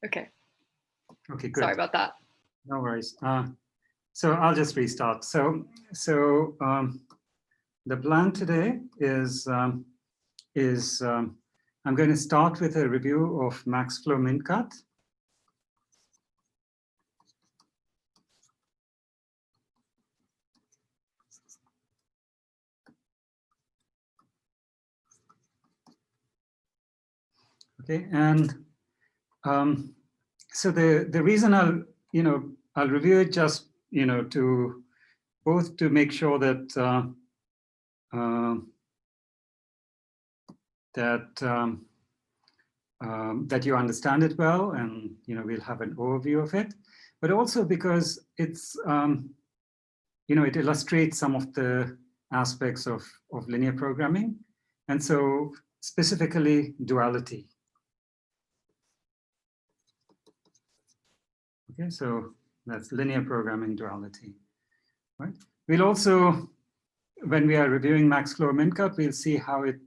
Okay. Okay, good. Sorry about that. No worries. So I'll just restart. So the plan today is I'm going to start with a review of MaxFlow MinCut. Okay, and so the reason I'll review it just to both to make sure that that you understand it well, and we'll have an overview of it, but also because it's it illustrates some of the aspects of linear programming, and so specifically duality. Okay, so that's linear programming duality, right? We'll also, when we are reviewing MaxFlow MinCut, we'll see how it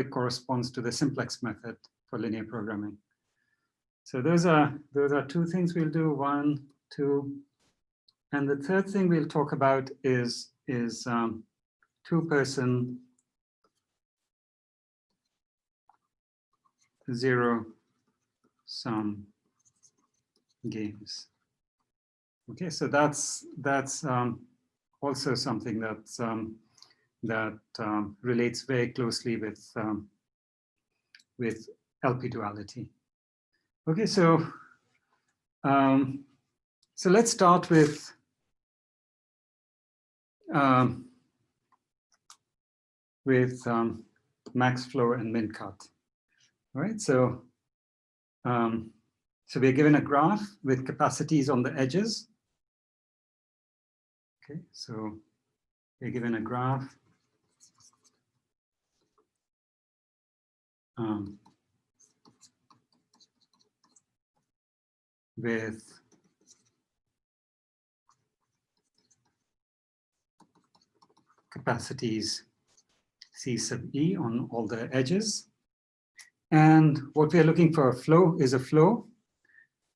corresponds to the simplex method for linear programming. So those are two things we'll do, 1, 2, and the third thing we'll talk about is two-person zero-sum games. Okay, so that's also something that relates very closely with LP duality. Okay, so so let's start with MaxFlow and MinCut. All right, so so we're given a graph with capacities on the edges. Okay, so we're given a graph with capacities C sub E on all the edges. And what we are looking for is a flow,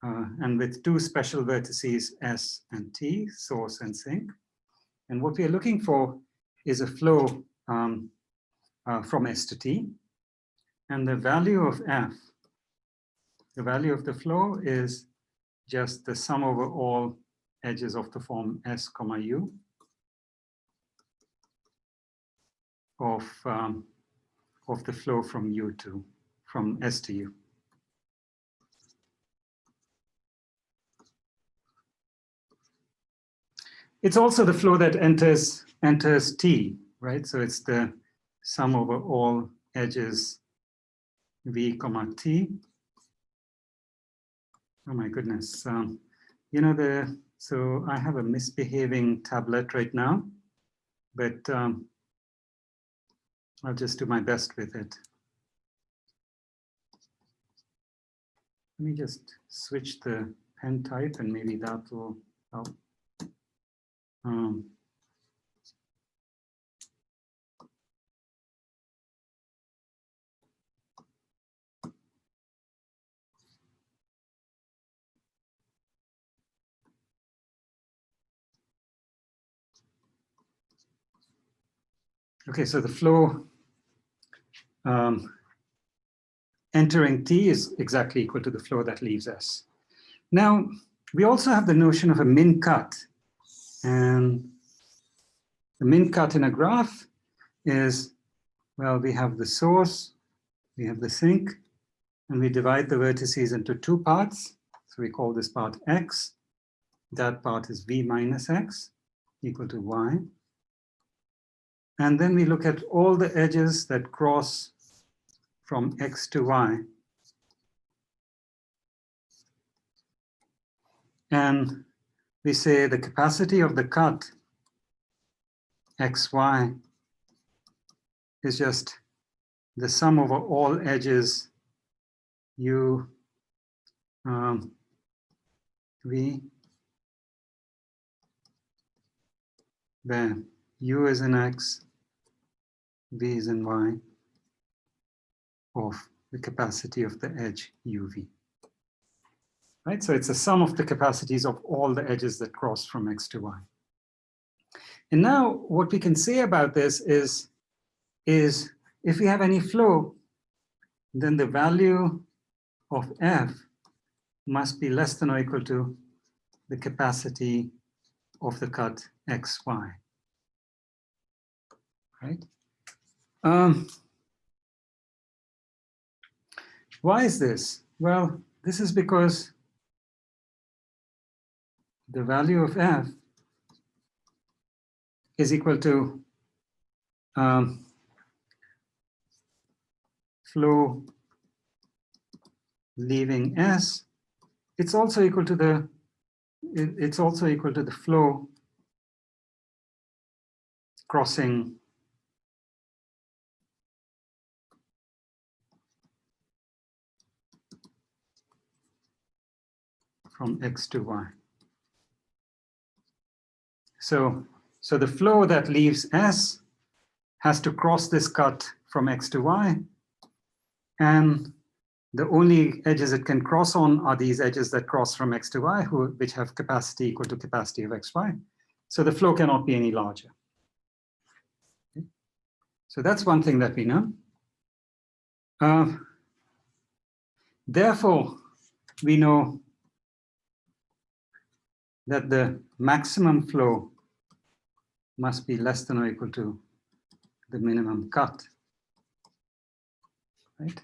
and with two special vertices S and T, source and sink. And what we are looking for is a flow from S to T. And the value of F, the value of the flow, is just the sum over all edges of the form S comma U of the flow from S to U. It's also the flow that enters T, right? So it's the sum over all edges V comma T. Oh my goodness. So I have a misbehaving tablet right now, but I'll just do my best with it. Let me just switch the pen type and maybe that will help. Okay, so the flow entering T is exactly equal to the flow that leaves S. Now, we also have the notion of a min-cut. And the min-cut in a graph is, well, we have the source, we have the sink, and we divide the vertices into two parts. So we call this part X. That part is V minus X equal to Y. And then we look at all the edges that cross from X to Y. And we say the capacity of the cut, XY, is just the sum over all edges U, V, where U is in X, V is in Y, of the capacity of the edge UV. right? So it's a sum of the capacities of all the edges that cross from X to Y. And now what we can say about this is if we have any flow, then the value of F must be less than or equal to the capacity of the cut XY, right? Why is this? Well, this is because the value of F is equal to flow leaving S. It's also equal to the flow crossing from X to Y. So the flow that leaves S has to cross this cut from X to Y, and the only edges it can cross on are these edges that cross from X to Y, which have capacity equal to capacity of XY. So the flow cannot be any larger. Okay. So that's one thing that we know. Therefore, we know that the maximum flow must be less than or equal to the minimum cut, right?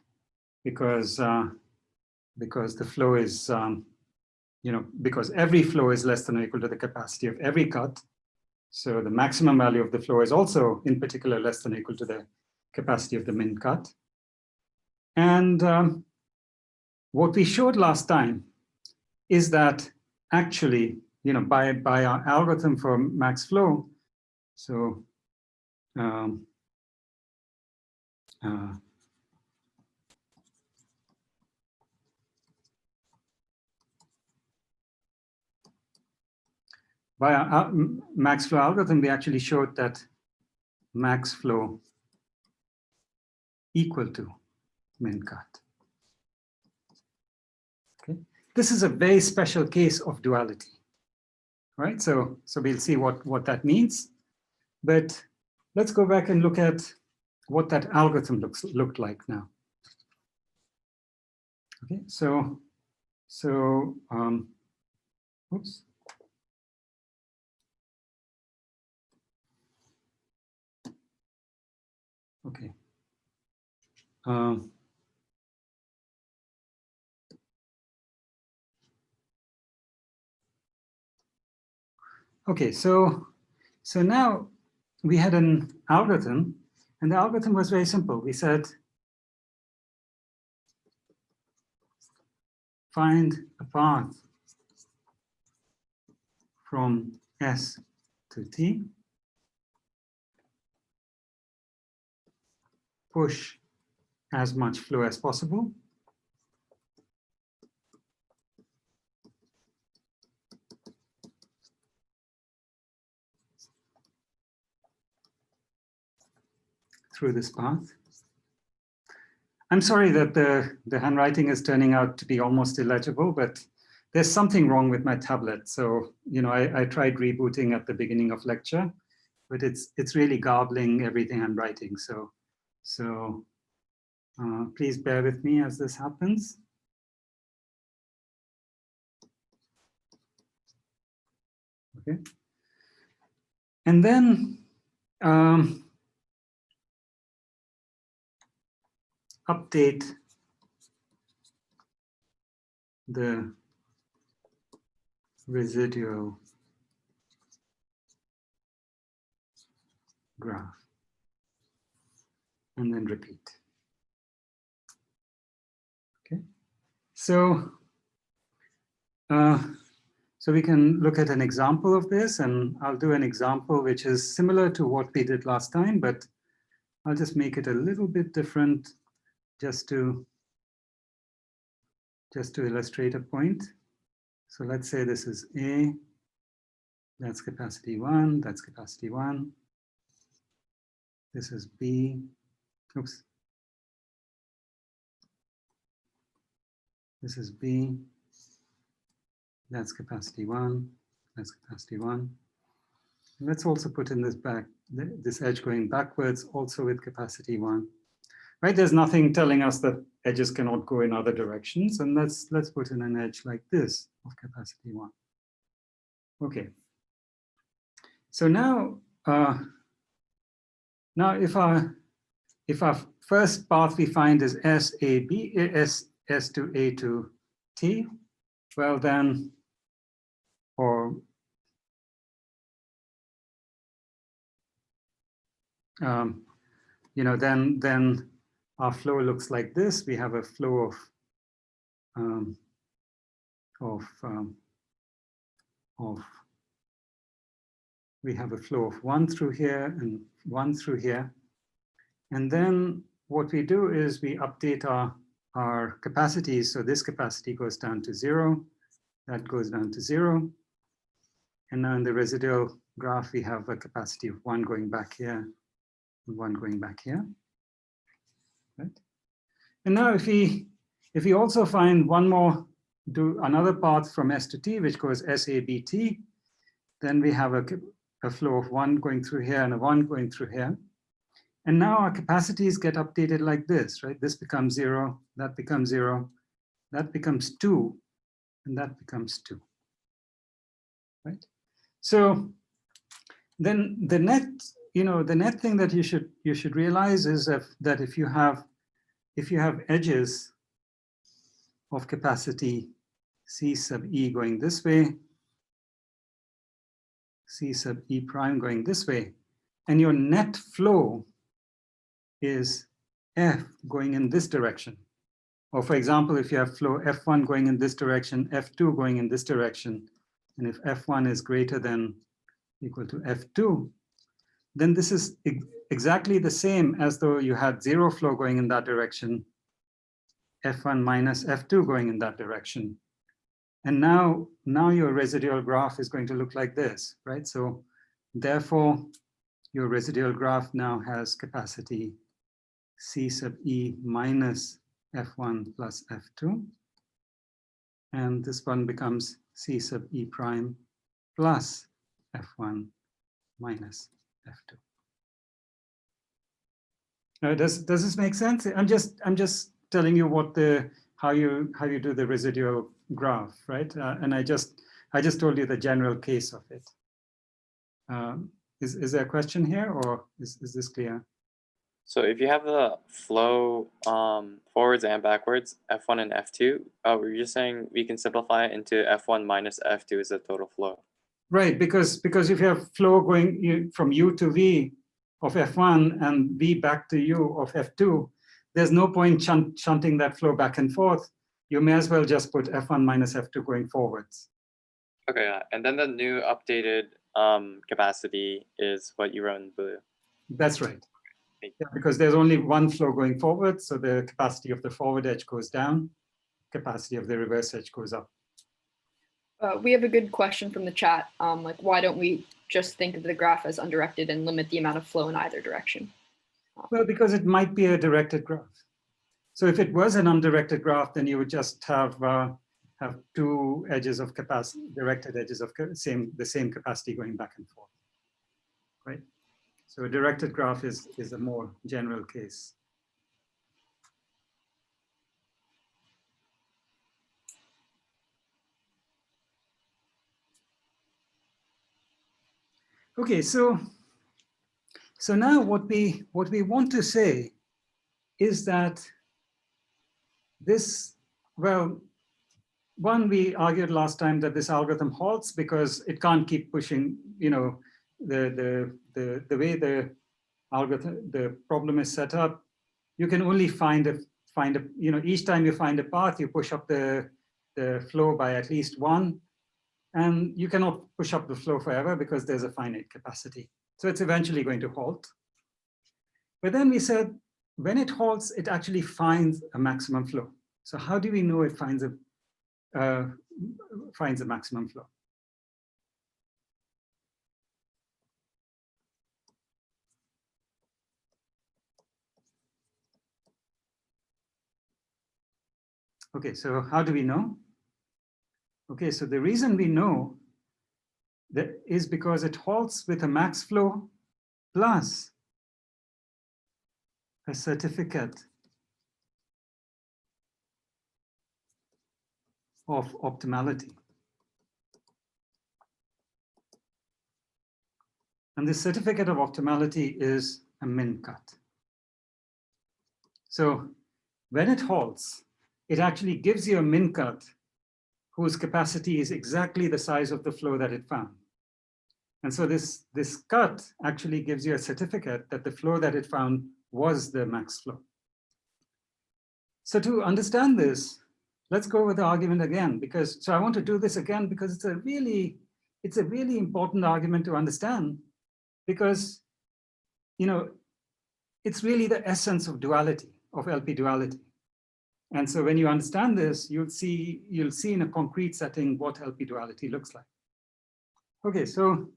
Because the flow is, because every flow is less than or equal to the capacity of every cut. So the maximum value of the flow is also, in particular, less than or equal to the capacity of the min cut. And what we showed last time is that actually, by our algorithm for max flow, so by our max flow algorithm, we actually showed that max flow equal to min cut. Okay, this is a very special case of duality, right? So we'll see what that means, but let's go back and look at what that algorithm looked like now. Okay, oops. Okay. Okay, so now we had an algorithm, and the algorithm was very simple. We said, find a path from S to T, push as much flow as possible, through this path. I'm sorry that the handwriting is turning out to be almost illegible, but there's something wrong with my tablet. So, I tried rebooting at the beginning of lecture, but it's really garbling everything I'm writing. So please bear with me as this happens. Okay. And then update the residual graph, and then repeat. Okay, so we can look at an example of this, and I'll do an example which is similar to what we did last time, but I'll just make it a little bit different just to illustrate a point. So let's say this is A, that's capacity 1, that's capacity 1. This is B, oops. This is B, That's capacity 1. That's capacity 1. And let's also put in this edge going backwards, also with capacity 1. Right? There's nothing telling us that edges cannot go in other directions. And let's put in an edge like this of capacity 1. Okay. So now, if our first path we find is S to A to T, well then, or then our flow looks like this. We have a flow we have a flow of 1 through here and 1 through here. And then what we do is we update our capacities. So this capacity goes down to 0. That goes down to 0. And now in the residual graph, we have a capacity of 1 going back here and 1 going back here. Right? And now if we also find do another path from S to T, which goes SABT, then we have a flow of 1 going through here and a 1 going through here. And now our capacities get updated like this, right? This becomes 0, that becomes 0, that becomes 2, and that becomes 2, right? So then the net thing that you should realize is that if you have edges of capacity C sub E going this way, C sub E prime going this way, and your net flow is F going in this direction. Or for example, if you have flow F1 going in this direction, F2 going in this direction, and if F1 is greater than equal to F2, then this is exactly the same as though you had 0 flow going in that direction, F1 minus F2 going in that direction. And now your residual graph is going to look like this, right? So therefore, your residual graph now has capacity C sub E minus F1 plus F2. And this one becomes C sub E prime plus F1 minus F2. Does this make sense? I'm just telling you how you do the residual graph, right? And I just told you the general case of it. Is there a question here, or is this clear? So if you have the flow forwards and backwards, F1 and F2, we're just saying we can simplify it into F1 minus F2 is the total flow. Right, because if you have flow going from U to V of F1 and V back to U of F2, there's no point shunting that flow back and forth. You may as well just put F1 minus F2 going forwards. Okay, and then the new updated capacity is what you wrote in blue. That's right. Yeah, because there's only one flow going forward, so the capacity of the forward edge goes down, capacity of the reverse edge goes up. We have a good question from the chat. Like, why don't we just think of the graph as undirected and limit the amount of flow in either direction? Well, because it might be a directed graph. So if it was an undirected graph, then you would just have two edges of capacity, directed edges of the same capacity going back and forth, right? So a directed graph is a more general case. Okay, so now what we want to say is that this, well, one, we argued last time that this algorithm halts because it can't keep pushing, the way the problem is set up, you can only find a, each time you find a path, you push up the flow by at least 1. And you cannot push up the flow forever because there's a finite capacity. So it's eventually going to halt. But then we said, when it halts, it actually finds a maximum flow. So how do we know it finds a maximum flow? Okay, so how do we know? Okay, so the reason we know that is because it halts with a max flow plus a certificate of optimality. And this certificate of optimality is a min cut. So when it halts, it actually gives you a min cut whose capacity is exactly the size of the flow that it found. And so this cut actually gives you a certificate that the flow that it found was the max flow. So to understand this, let's go over the argument again, because so I want to do this again because it's a really important argument to understand, because it's really the essence of duality, of LP duality. And so when you understand this, you'll see in a concrete setting what LP duality looks like. Okay, so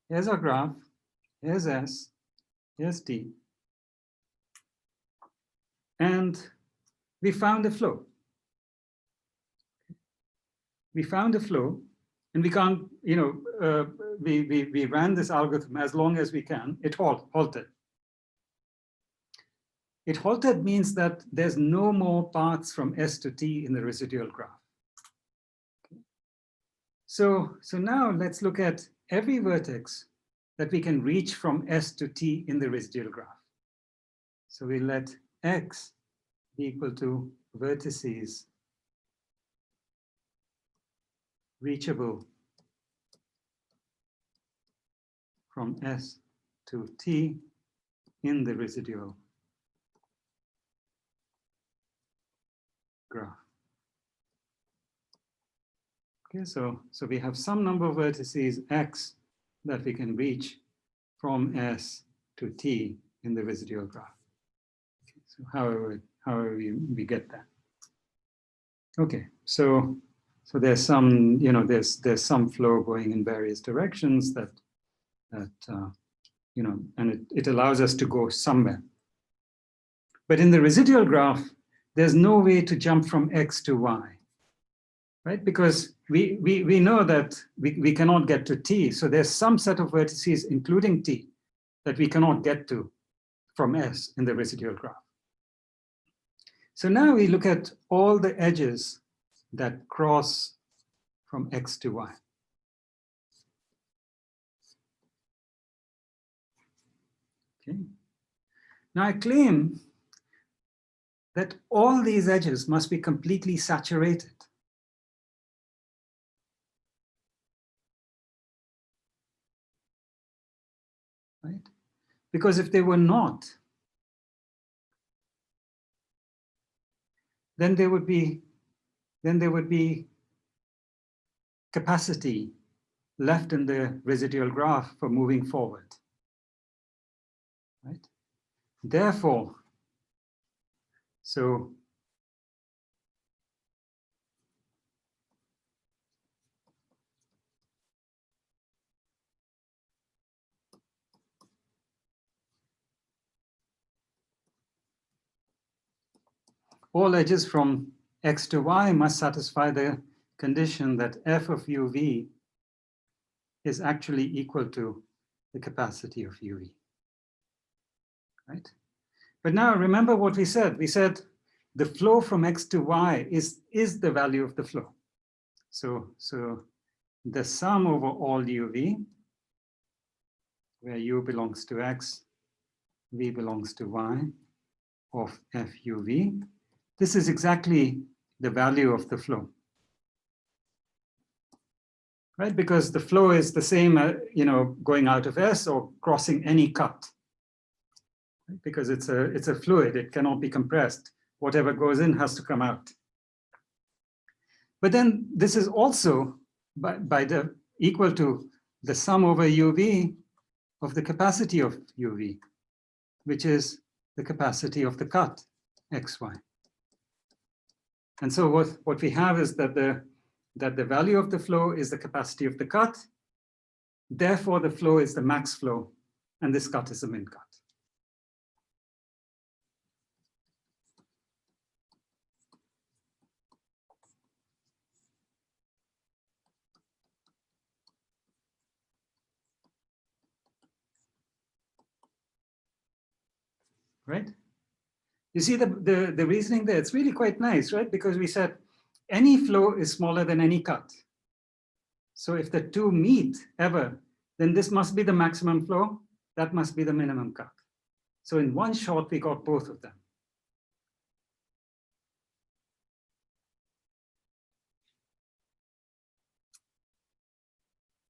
here's our graph, here's S, here's T. And we found a flow. We found a flow, and we can't, we ran this algorithm as long as we can. It halted. It halted means that there's no more paths from S to T in the residual graph. So now let's look at every vertex that we can reach from S to T in the residual graph. So we let X be equal to vertices reachable from S to T in the residual graph. Okay, so we have some number of vertices X that we can reach from S to T in the residual graph. Okay, so however we get that. Okay, so there's some, there's some flow going in various directions that and it allows us to go somewhere. But in the residual graph, there's no way to jump from X to Y, right? Because we know that we cannot get to T. So there's some set of vertices, including T, that we cannot get to from S in the residual graph. So now we look at all the edges that cross from X to Y. Okay. Now I claim that all these edges must be completely saturated. Right? Because if they were not, then there would be capacity left in the residual graph for moving forward. Right? Therefore, so all edges from X to Y must satisfy the condition that f of uv is actually equal to the capacity of uv. Right? But now remember what we said. We said the flow from X to Y is the value of the flow. So the sum over all uv, where u belongs to X, v belongs to Y, of f uv, this is exactly the value of the flow. Right? Because the flow is the same, going out of S or crossing any cut. Right? Because it's a fluid, it cannot be compressed. Whatever goes in has to come out. But then this is also by the equal to the sum over uv of the capacity of uv, which is the capacity of the cut xy. And so what we have is that the value of the flow is the capacity of the cut. Therefore, the flow is the max flow, and this cut is the min cut. right? You see the reasoning there, it's really quite nice, right? Because we said any flow is smaller than any cut. So if the two meet ever, then this must be the maximum flow, that must be the minimum cut. So in one shot, we got both of them.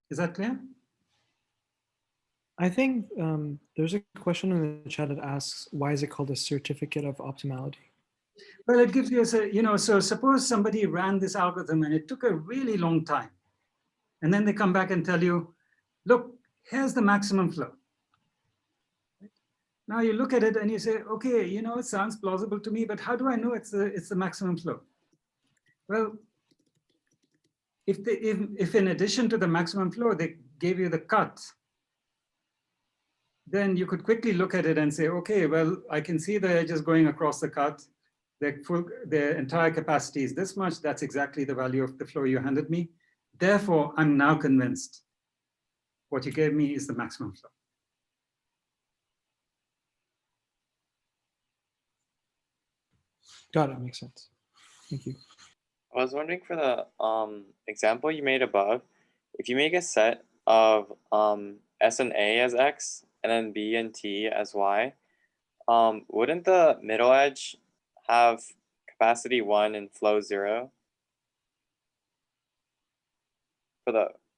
Is that clear? I think there's a question in the chat that asks, why is it called a certificate of optimality? Well, it gives you a, so suppose somebody ran this algorithm and it took a really long time. And then they come back and tell you, look, here's the maximum flow. Now you look at it and you say, okay, it sounds plausible to me, but how do I know it's the maximum flow? Well, if in addition to the maximum flow, they gave you the cut, then you could quickly look at it and say, okay, well, I can see the edges going across the cut. The entire capacity is this much. That's exactly the value of the flow you handed me. Therefore, I'm now convinced what you gave me is the maximum flow. Got it, makes sense. Thank you. I was wondering for the example you made above, if you make a set of S and A as X and then B and T as Y, wouldn't the middle edge have capacity 1 and flow 0? For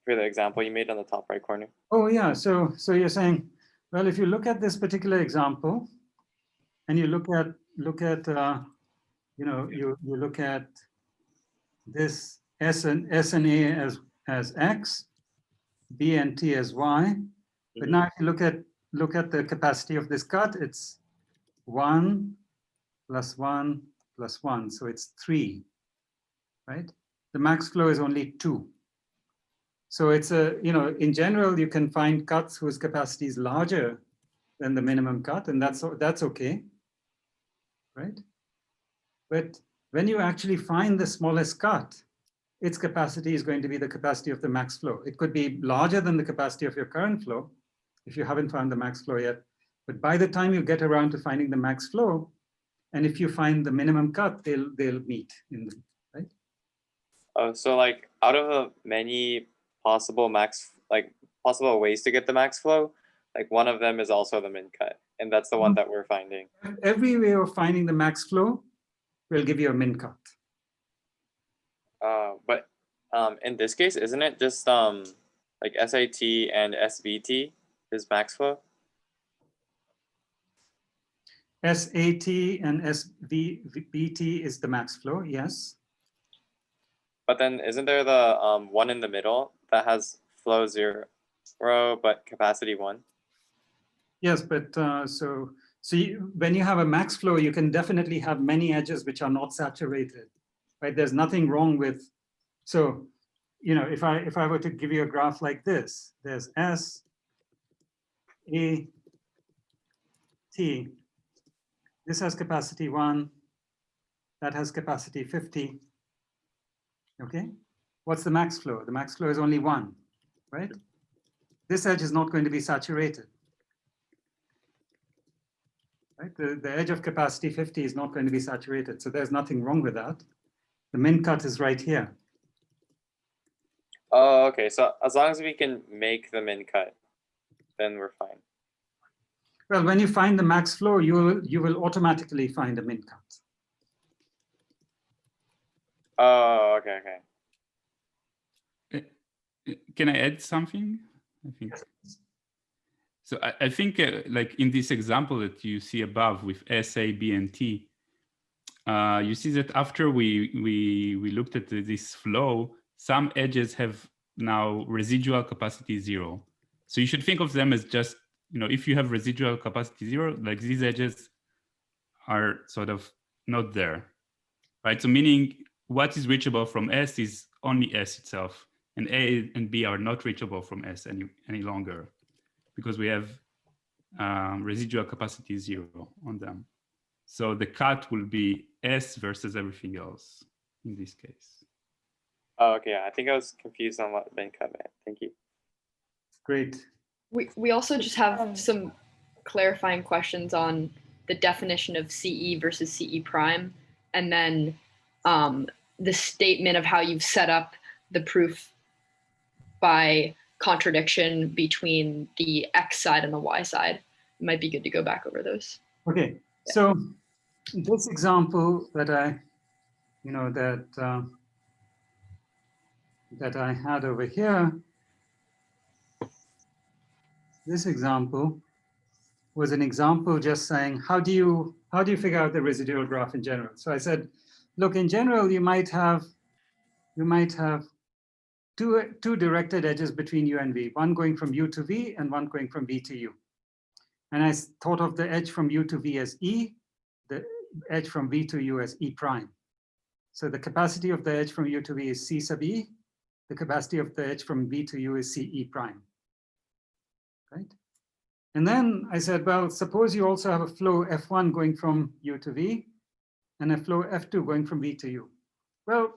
the example you made on the top right corner. Oh yeah, so you're saying, well, if you look at this particular example, and you look at you look at this S and A as X, B and T as Y. But now if you look at the capacity of this cut, it's 1 plus 1 plus 1, so it's 3, right? The max flow is only 2. So it's in general, you can find cuts whose capacity is larger than the minimum cut, and that's okay, right? But when you actually find the smallest cut, its capacity is going to be the capacity of the max flow. It could be larger than the capacity of your current flow if you haven't found the max flow yet. But by the time you get around to finding the max flow, and if you find the minimum cut, they'll meet in them, right? Oh, so like out of the many possible possible ways to get the max flow, like one of them is also the min cut, and that's the one that we're finding. Every way of finding the max flow will give you a min cut. But in this case, isn't it just like SAT and SVT is max flow? SAT and SVT is the max flow, yes. But then isn't there the one in the middle that has flow 0 but capacity 1? Yes, but when you have a max flow, you can definitely have many edges which are not saturated, right? There's nothing wrong with, so if I were to give you a graph like this, there's S, A, T. This has capacity 1, that has capacity 50. Okay, what's the max flow? The max flow is only 1, right? This edge is not going to be saturated. Right? The edge of capacity 50 is not going to be saturated, so there's nothing wrong with that. The min cut is right here. Oh, okay. So as long as we can make the min cut, then we're fine. Well, when you find the max flow, you will automatically find a min cut. Oh, okay. Can I add something? I think. Yes. So I think like in this example that you see above with S, A, B, and T, you see that after we looked at this flow, some edges have now residual capacity 0. So you should think of them as just, if you have residual capacity 0, like these edges are sort of not there, right? So meaning what is reachable from S is only S itself, and A and B are not reachable from S any longer, because we have residual capacity 0 on them. So the cut will be S versus everything else in this case. Oh, okay. I think I was confused on what min cut meant. Thank you. Great. We also just have some clarifying questions on the definition of CE versus CE prime, and then the statement of how you've set up the proof by contradiction between the X side and the Y side. It might be good to go back over those. Okay, so this example that I, that I had over here, this example was an example just saying, how do you figure out the residual graph in general? So I said, look, in general, you might have two directed edges between U and V, one going from U to V and one going from V to U. And I thought of the edge from U to V as E, the edge from V to U as E prime. So the capacity of the edge from U to V is C sub E. The capacity of the edge from V to U is CE prime, right? And then I said, well, suppose you also have a flow F1 going from U to V and a flow F2 going from V to U. Well,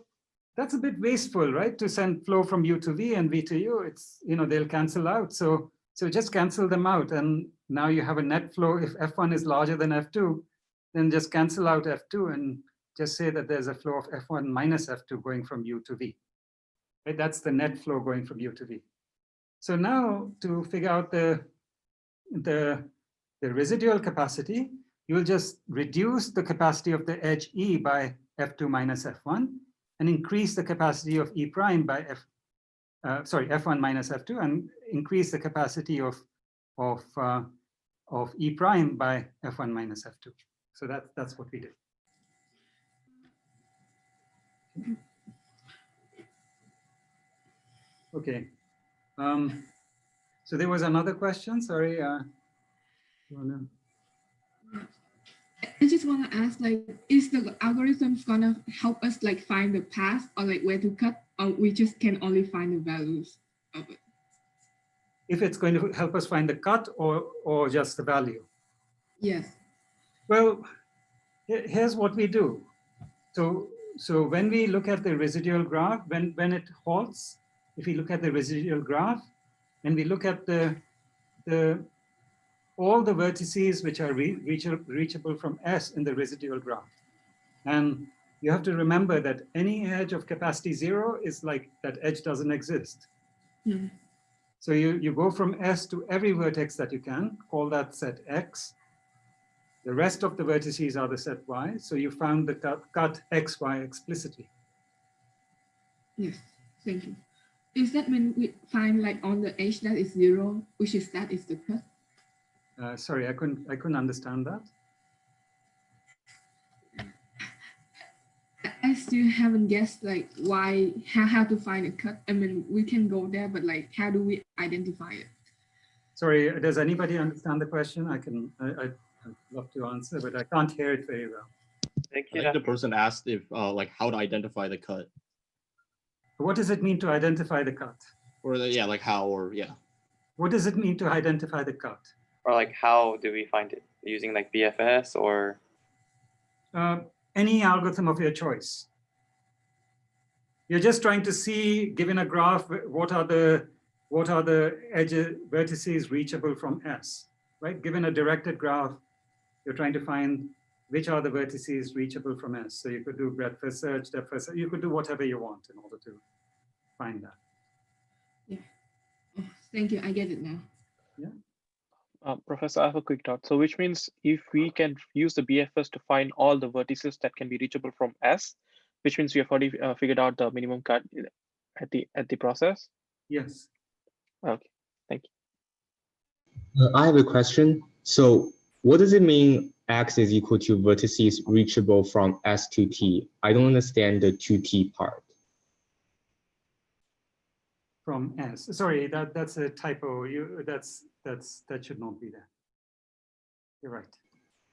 that's a bit wasteful, right? To send flow from U to V and V to U, it's, they'll cancel out. So just cancel them out. And now you have a net flow. If F1 is larger than F2, then just cancel out F2 and just say that there's a flow of F1 minus F2 going from U to V. Right? That's the net flow going from U to V. So now to figure out the residual capacity, you'll just reduce the capacity of the edge E by F2 minus F1 and increase the capacity of E prime by F1 minus F2 and increase the capacity of E prime by F1 minus F2. So that's what we did. Okay. So there was another question. Sorry. I just want to ask, like, is the algorithm gonna help us like find the path or like where to cut, or we just can only find the values of it? If it's going to help us find the cut or just the value? Yes. Well, here's what we do. So when we look at the residual graph, when it halts, if we look at the residual graph and we look at all the vertices which are reachable from S in the residual graph. And you have to remember that any edge of capacity 0 is like that edge doesn't exist. Mm-hmm. So you go from S to every vertex that you can, call that set X. The rest of the vertices are the set Y. So you found the cut XY explicitly. Yes, thank you. Is that when we find like on the edge that is 0, which is that is the cut? Sorry, I couldn't understand that. I still haven't guessed like why, how to find a cut. I mean, we can go there, but like, how do we identify it? Sorry, does anybody understand the question? I'd love to answer, but I can't hear it very well. I think the person asked if like how to identify the cut. What does it mean to identify the cut? Or yeah, like how, or yeah. What does it mean to identify the cut? Or like, how do we find it? Using like BFS or? Any algorithm of your choice. You're just trying to see, given a graph, what are the edges, vertices reachable from S, right? Given a directed graph, you're trying to find which are the vertices reachable from S. So you could do breadth first search, depth first search. You could do whatever you want in order to find that. Yeah. Oh, thank you. I get it now. Yeah. Professor, I have a quick thought. So which means if we can use the BFS to find all the vertices that can be reachable from S, which means we have already figured out the minimum cut at the process? Yes. Okay, thank you. I have a question. So what does it mean X is equal to vertices reachable from S to T? I don't understand the 2T part. From S. Sorry, that's a typo. That should not be there. You're right.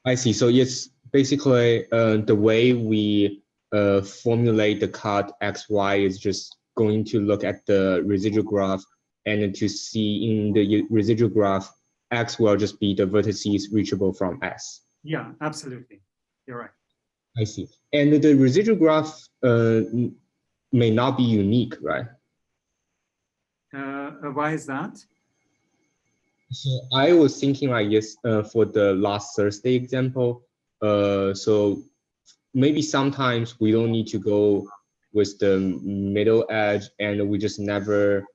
I see. So it's basically the way we formulate the cut XY is just going to look at the residual graph, and to see in the residual graph, X will just be the vertices reachable from S. Yeah, absolutely. You're right. I see. And the residual graph may not be unique, right? Why is that? So I was thinking like yes, for the last Thursday example. So maybe sometimes we don't need to go with the middle edge, and we just never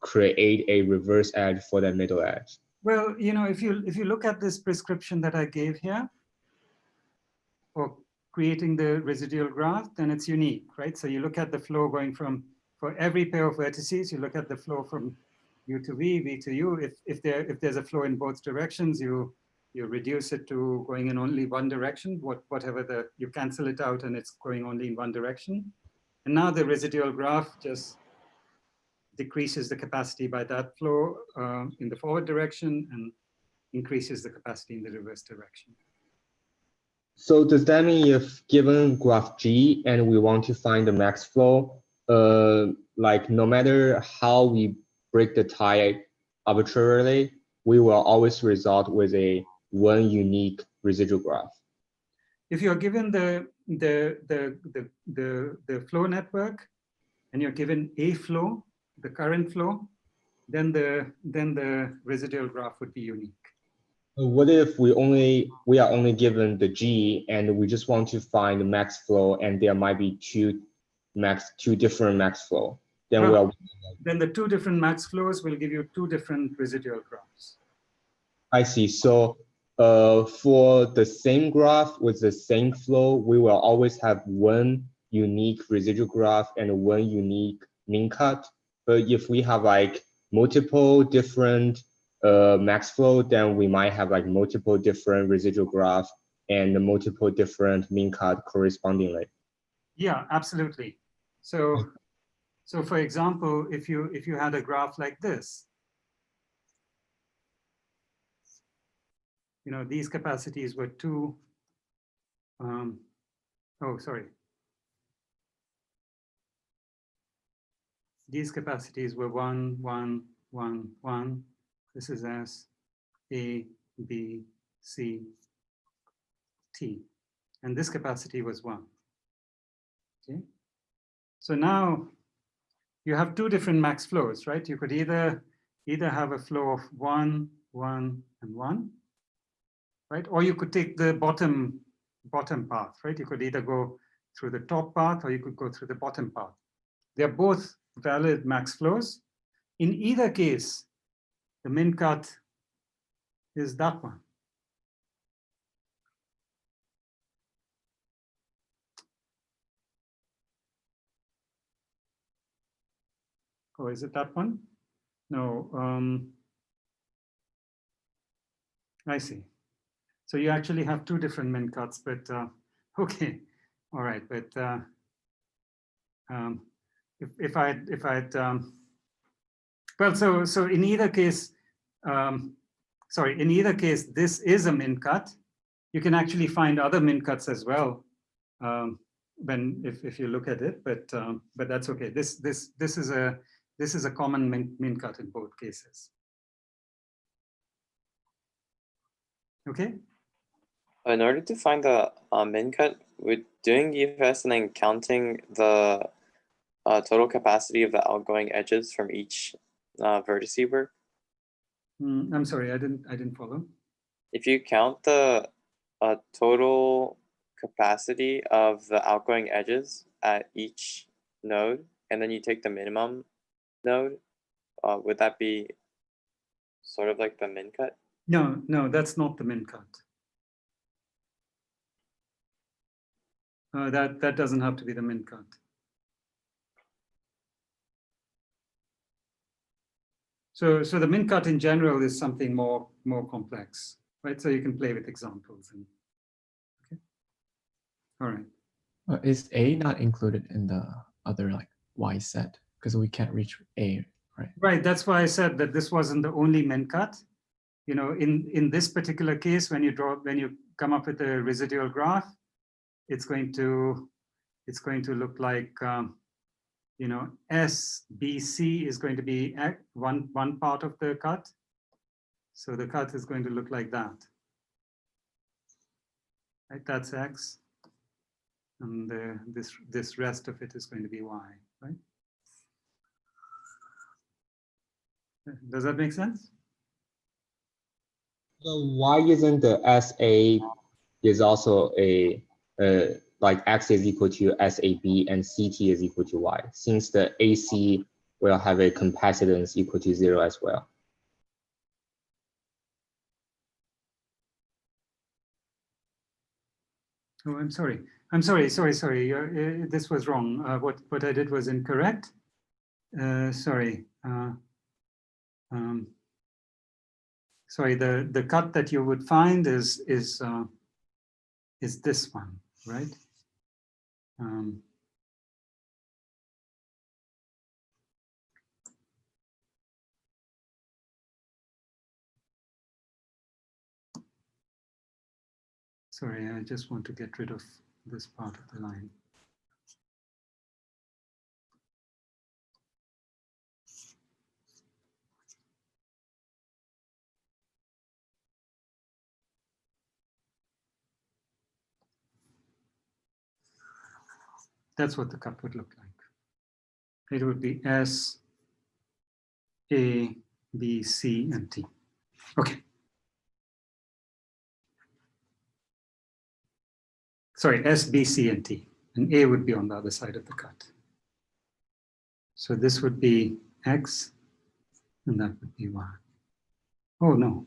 create a reverse edge for that middle edge. Well, you know, if you look at this prescription that I gave here for creating the residual graph, then it's unique, right? So you look at the flow going from, for every pair of vertices, you look at the flow from U to V, V to U. If there's a flow in both directions, you reduce it to going in only one direction, whatever you cancel it out and it's going only in one direction. And now the residual graph just decreases the capacity by that flow in the forward direction and increases the capacity in the reverse direction. So does that mean if given graph G and we want to find the max flow, like no matter how we break the tie arbitrarily, we will always result with a one unique residual graph? If you're given the flow network and you're given a flow, the current flow, then the residual graph would be unique. What if we are only given the G and we just want to find the max flow and there might be two different max flow? Then then the two different max flows will give you two different residual graphs. I see. So for the same graph with the same flow, we will always have one unique residual graph and one unique mean cut. But if we have like multiple different max flow, then we might have like multiple different residual graph and multiple different mean cut correspondingly. Yeah, absolutely. So for example, if you had a graph like this, you know, these capacities were two. Oh, sorry. These capacities were 1, 1, 1, 1. This is S, A, B, C, T. And this capacity was 1. Okay. So now you have two different max flows, right? You could either have a flow of 1, 1, and 1, right? Or you could take the bottom path, right? You could either go through the top path or you could go through the bottom path. They're both valid max flows. In either case, the min cut is that one. Oh, is it that one? No, I see. So you actually have two different min cuts, but okay, all right. But if I'd well, so in either case, sorry, in either case, this is a min cut. You can actually find other min cuts as well if you look at it, but that's okay. This is a common min cut in both cases. Okay. In order to find the min cut, we're doing EFS and then counting the total capacity of the outgoing edges from each vertice work. I'm sorry, I didn't follow. If you count the total capacity of the outgoing edges at each node, and then you take the minimum node, would that be sort of like the min cut? No, that's not the min cut. That doesn't have to be the min cut. So the min cut in general is something more complex, right? So you can play with examples. And, okay. All right. Is A not included in the other like Y set because we can't reach A, right? Right. That's why I said that this wasn't the only min cut. You know, in this particular case, when you come up with a residual graph, it's going to look like you know, SBC is going to be one part of the cut. So the cut is going to look like that. Right, that's X. And this rest of it is going to be Y, right? Does that make sense? So why isn't the SA is also a like X is equal to SAB and CT is equal to Y, since the AC will have a capacitance equal to 0 as well? Oh, I'm sorry. Sorry. This was wrong. What I did was incorrect. Sorry. Sorry. The cut that you would find is this one, right? Sorry, I just want to get rid of this part of the line. That's what the cut would look like. It would be S, A, B, C, and T. Okay. Sorry, S, B, C, and T. And A would be on the other side of the cut. So this would be X, and that would be Y. Oh no.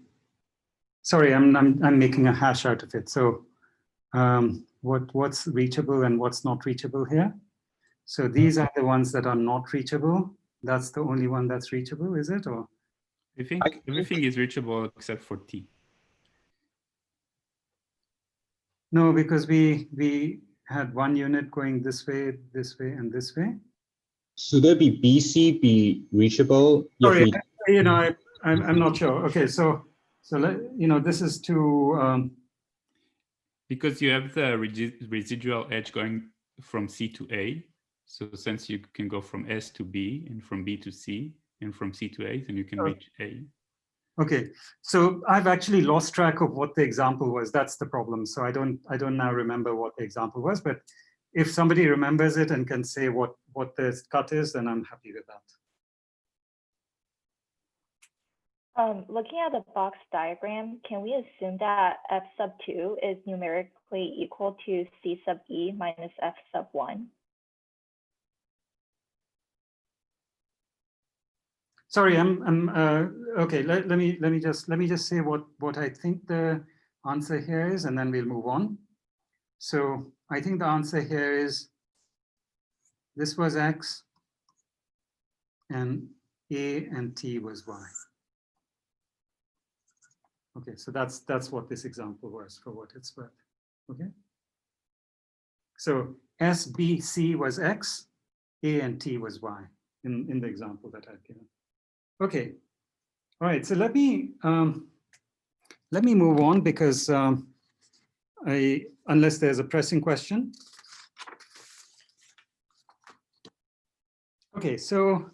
Sorry, I'm making a hash out of it. So what's reachable and what's not reachable here? So these are the ones that are not reachable. That's the only one that's reachable, is it? Or I think everything is reachable except for T. no, because we had one unit going this way, and this way. Should there be BC be reachable? Sorry, I'm not sure. Okay, so this is to because you have the residual edge going from C to A. So since you can go from S to B and from B to C and from C to A, then you can reach A. Okay, so I've actually lost track of what the example was. That's the problem. So I don't now remember what the example was, but if somebody remembers it and can say what the cut is, then I'm happy with that. Looking at the box diagram, can we assume that F sub 2 is numerically equal to C sub E minus F sub 1? Sorry, okay. Let me just say what I think the answer here is, and then we'll move on. So I think the answer here is this was X, and A and T was Y. Okay, so that's what this example was, for what it's worth. Okay. So S, B, C was X, A and T was Y in the example that I've given. Okay. All right. So let me move on, because unless there's a pressing question. Okay. So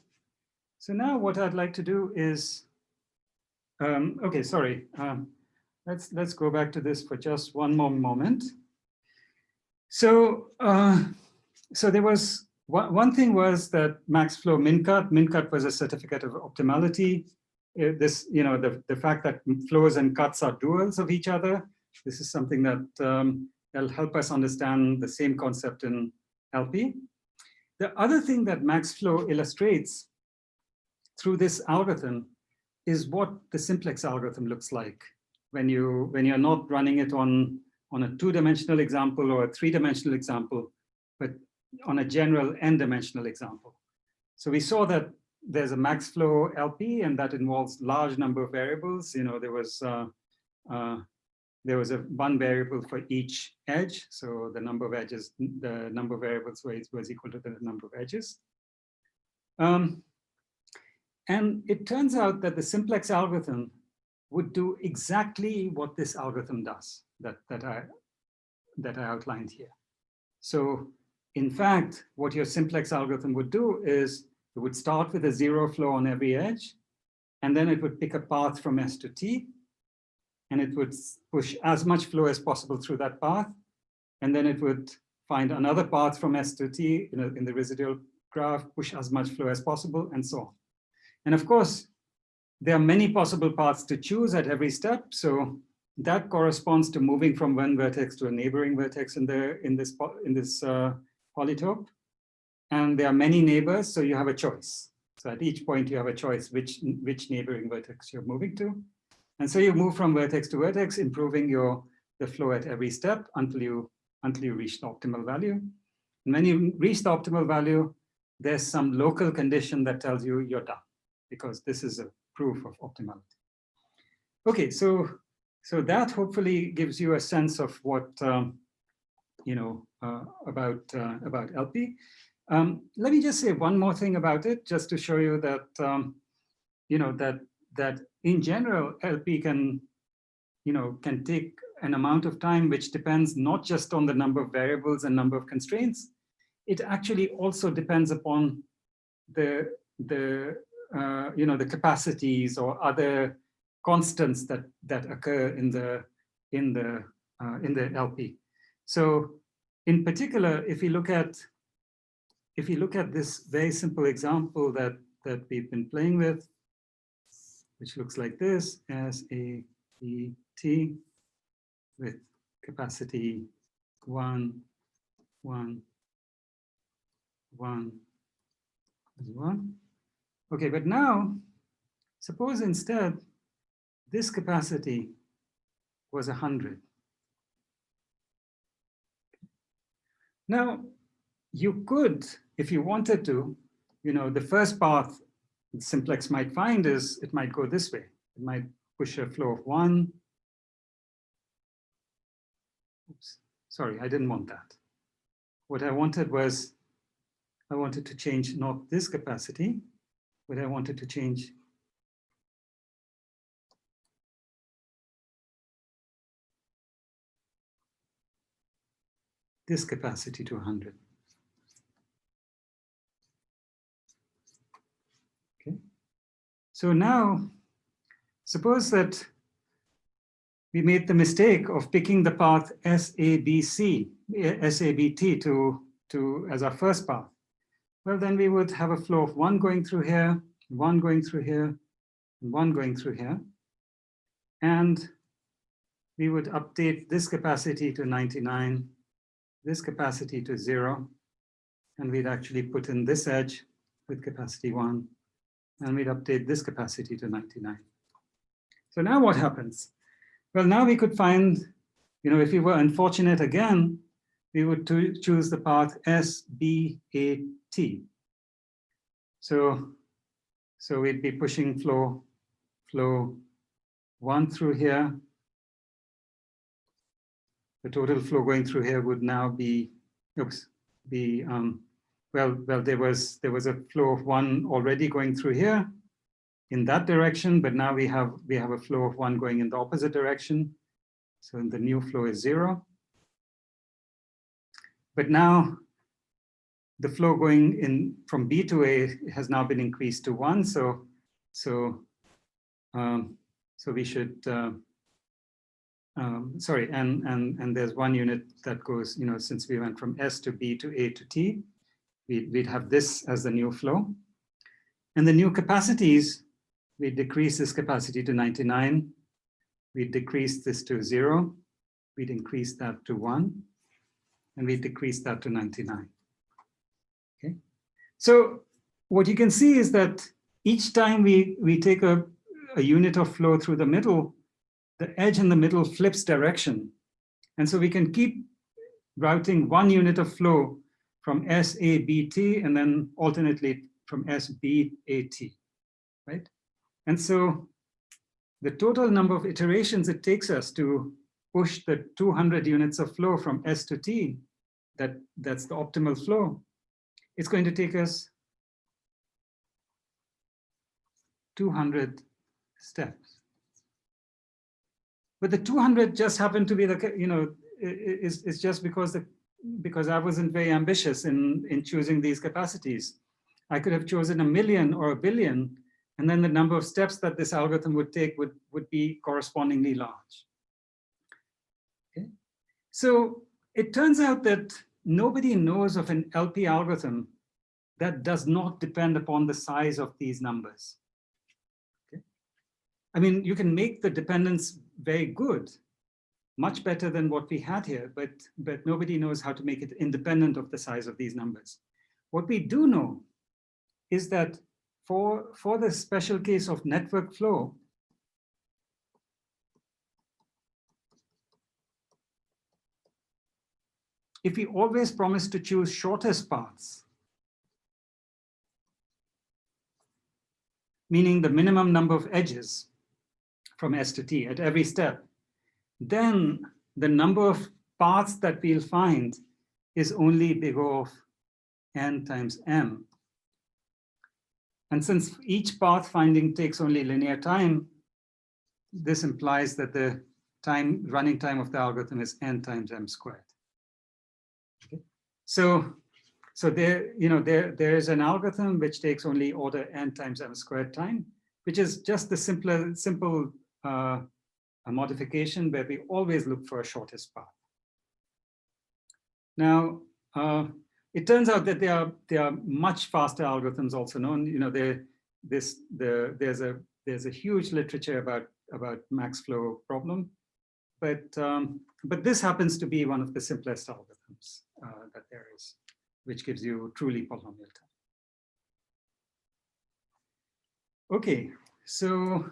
now what I'd like to do is, okay. Sorry. Let's go back to this for just one more moment. So so there was one thing was that max flow min cut was a certificate of optimality. This, the fact that flows and cuts are duals of each other. This is something that will help us understand the same concept in LP. The other thing that max flow illustrates through this algorithm is what the simplex algorithm looks like when you're not running it on a two-dimensional example or a three-dimensional example, but on a general n-dimensional example. So we saw that there's a max flow LP, and that involves large number of variables. There was one variable for each edge. So the number of edges, the number of variables was equal to the number of edges. And it turns out that the simplex algorithm would do exactly what this algorithm does that I outlined here. So in fact, what your simplex algorithm would do is it would start with a zero flow on every edge, and then it would pick a path from S to T, and it would push as much flow as possible through that path, and then it would find another path from S to T in the residual graph, push as much flow as possible, and so on. And of course, there are many possible paths to choose at every step. So that corresponds to moving from one vertex to a neighboring vertex in this polytope. And there are many neighbors, so you have a choice. So at each point you have a choice which neighboring vertex you're moving to. And so you move from vertex to vertex, improving the flow at every step until you reach the optimal value. And when you reach the optimal value, there's some local condition that tells you you're done, because this is a proof of optimality. Okay, so that hopefully gives you a sense of what about LP. Let me just say one more thing about it, just to show you that that in general LP can take an amount of time which depends not just on the number of variables and number of constraints. It actually also depends upon the capacities or other constants that occur in the LP. So in particular, if you look at this very simple example that we've been playing with, which looks like this, as a T with capacity 1, 1, 1, 1. Okay, but now suppose instead this capacity was 100. Now you could, if you wanted to, the first path simplex might find is it might go this way. It might push a flow of 1. Oops, sorry, I didn't want that. What I wanted was, I wanted to change not this capacity, but I wanted to change this capacity to 100. Okay. So now, suppose that we made the mistake of picking the path SABT as our first path. Well, then we would have a flow of 1 going through here, 1 going through here, and 1 going through here. And we would update this capacity to 99, this capacity to 0, and we'd actually put in this edge with capacity 1, and we'd update this capacity to 99. So now what happens? Well, now we could find, if we were unfortunate again, we would choose the path SBAT. So we'd be pushing flow 1 through here. The total flow going through here would now be, there was a flow of 1 already going through here in that direction, but now we have a flow of 1 going in the opposite direction. So the new flow is 0. But now the flow going in from B to A has now been increased to 1. So we should sorry, and there's 1 unit that goes, since we went from S to B to A to T, we'd have this as the new flow. And the new capacities, we decrease this capacity to 99. We decrease this to 0. We'd increase that to 1. And we decrease that to 99. Okay. So what you can see is that each time we take a unit of flow through the middle, the edge in the middle flips direction. And so we can keep routing 1 unit of flow from SABT and then alternately from SBAT, right? And so the total number of iterations it takes us to push the 200 units of flow from S to T, that's the optimal flow, it's going to take us 200 steps. But the 200 just happened to be the, it's just because I wasn't very ambitious in choosing these capacities. I could have chosen 1 million or 1 billion, and then the number of steps that this algorithm would take would be correspondingly large. Okay. So it turns out that nobody knows of an LP algorithm that does not depend upon the size of these numbers. Okay. I mean, you can make the dependence very good, much better than what we had here, but nobody knows how to make it independent of the size of these numbers. What we do know is that for the special case of network flow, if we always promise to choose shortest paths, meaning the minimum number of edges from S to T at every step, then the number of paths that we'll find is only big O of n times m. And since each path finding takes only linear time, this implies that the running time of the algorithm is n times m squared. Okay. So there is an algorithm which takes only order n times m squared time, which is just the simple modification where we always look for a shortest path. Now, it turns out that there are much faster algorithms also known. There's a huge literature about max flow problem, but this happens to be one of the simplest algorithms that there is, which gives you truly polynomial time. Okay, so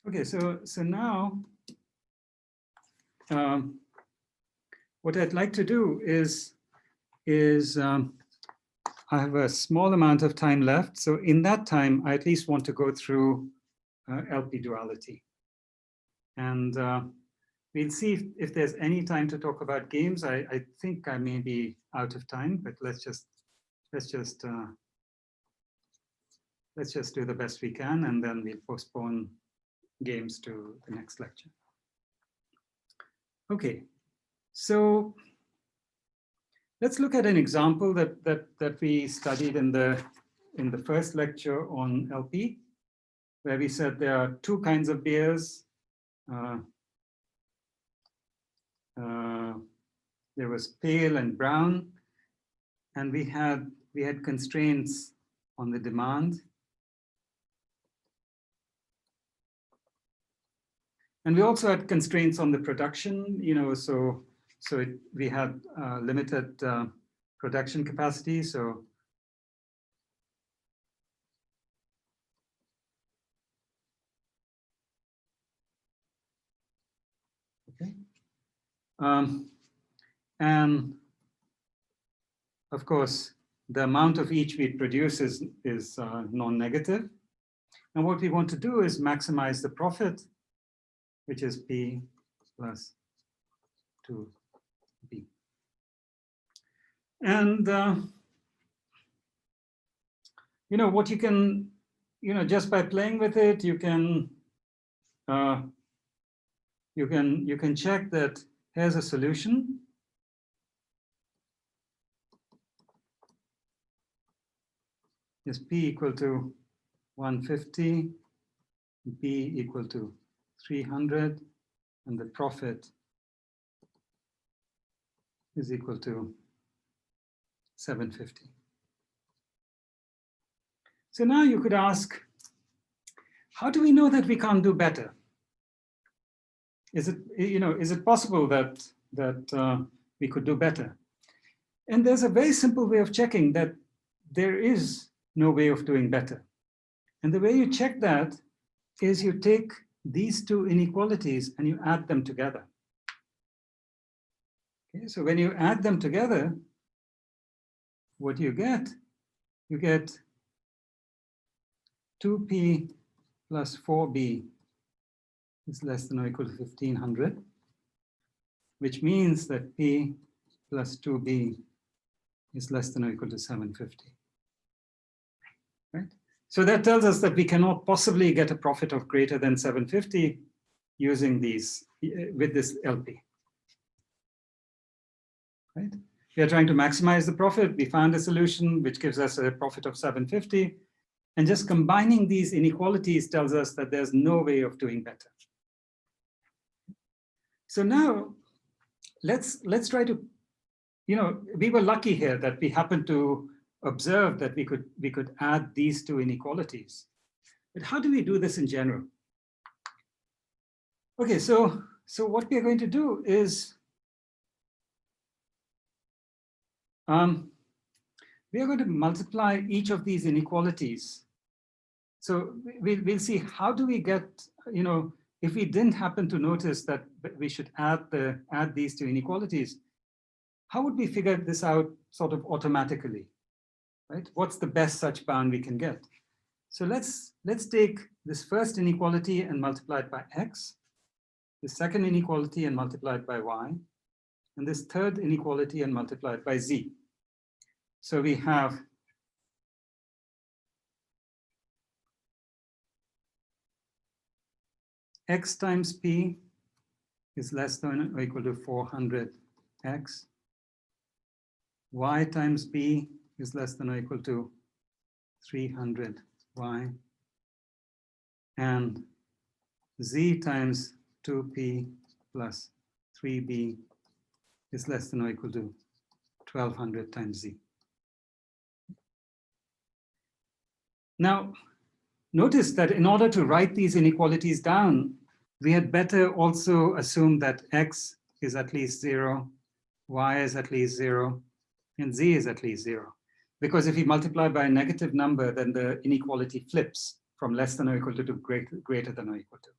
okay, so now what I'd like to do is I have a small amount of time left. So in that time, I at least want to go through LP duality. And we'll see if there's any time to talk about games. I think I may be out of time, but let's just do the best we can, and then we'll postpone games to the next lecture. Okay, so let's look at an example that we studied in the first lecture on LP, where we said there are two kinds of beers. There was pale and brown, and we had constraints on the demand. And we also had constraints on the production, we had limited production capacity. So okay, and of course, the amount of each we produce is non-negative. And what we want to do is maximize the profit, which is P plus 2B. And, what you can, just by playing with it, you can check that here's a solution. Is P equal to 150, B equal to 300, and the profit is equal to 750. So now you could ask, how do we know that we can't do better? Is it possible that we could do better? And there's a very simple way of checking that there is no way of doing better. And the way you check that is you take these two inequalities and you add them together. Okay, so when you add them together, what you get 2P plus 4B is less than or equal to 1500, which means that P plus 2B is less than or equal to 750. Right? So that tells us that we cannot possibly get a profit of greater than 750 using these, with this LP. Right? We are trying to maximize the profit. We found a solution which gives us a profit of 750. And just combining these inequalities tells us that there's no way of doing better. So now let's try to, we were lucky here that we happened to observe that we could add these two inequalities. But how do we do this in general? Okay, so what we are going to do is we are going to multiply each of these inequalities. So we'll see how do we get, if we didn't happen to notice that we should add these two inequalities, how would we figure this out sort of automatically, right? What's the best such bound we can get? So let's take this first inequality and multiply it by x, the second inequality and multiply it by y, and this third inequality and multiply it by z. So we have x times p is less than or equal to 400x. Y times b is less than or equal to 300y. And z times 2p plus 3b is less than or equal to 1200 times z. Now, notice that in order to write these inequalities down, we had better also assume that x is at least 0, y is at least 0, and z is at least 0. Because if we multiply by a negative number, then the inequality flips from less than or equal to greater than or equal to.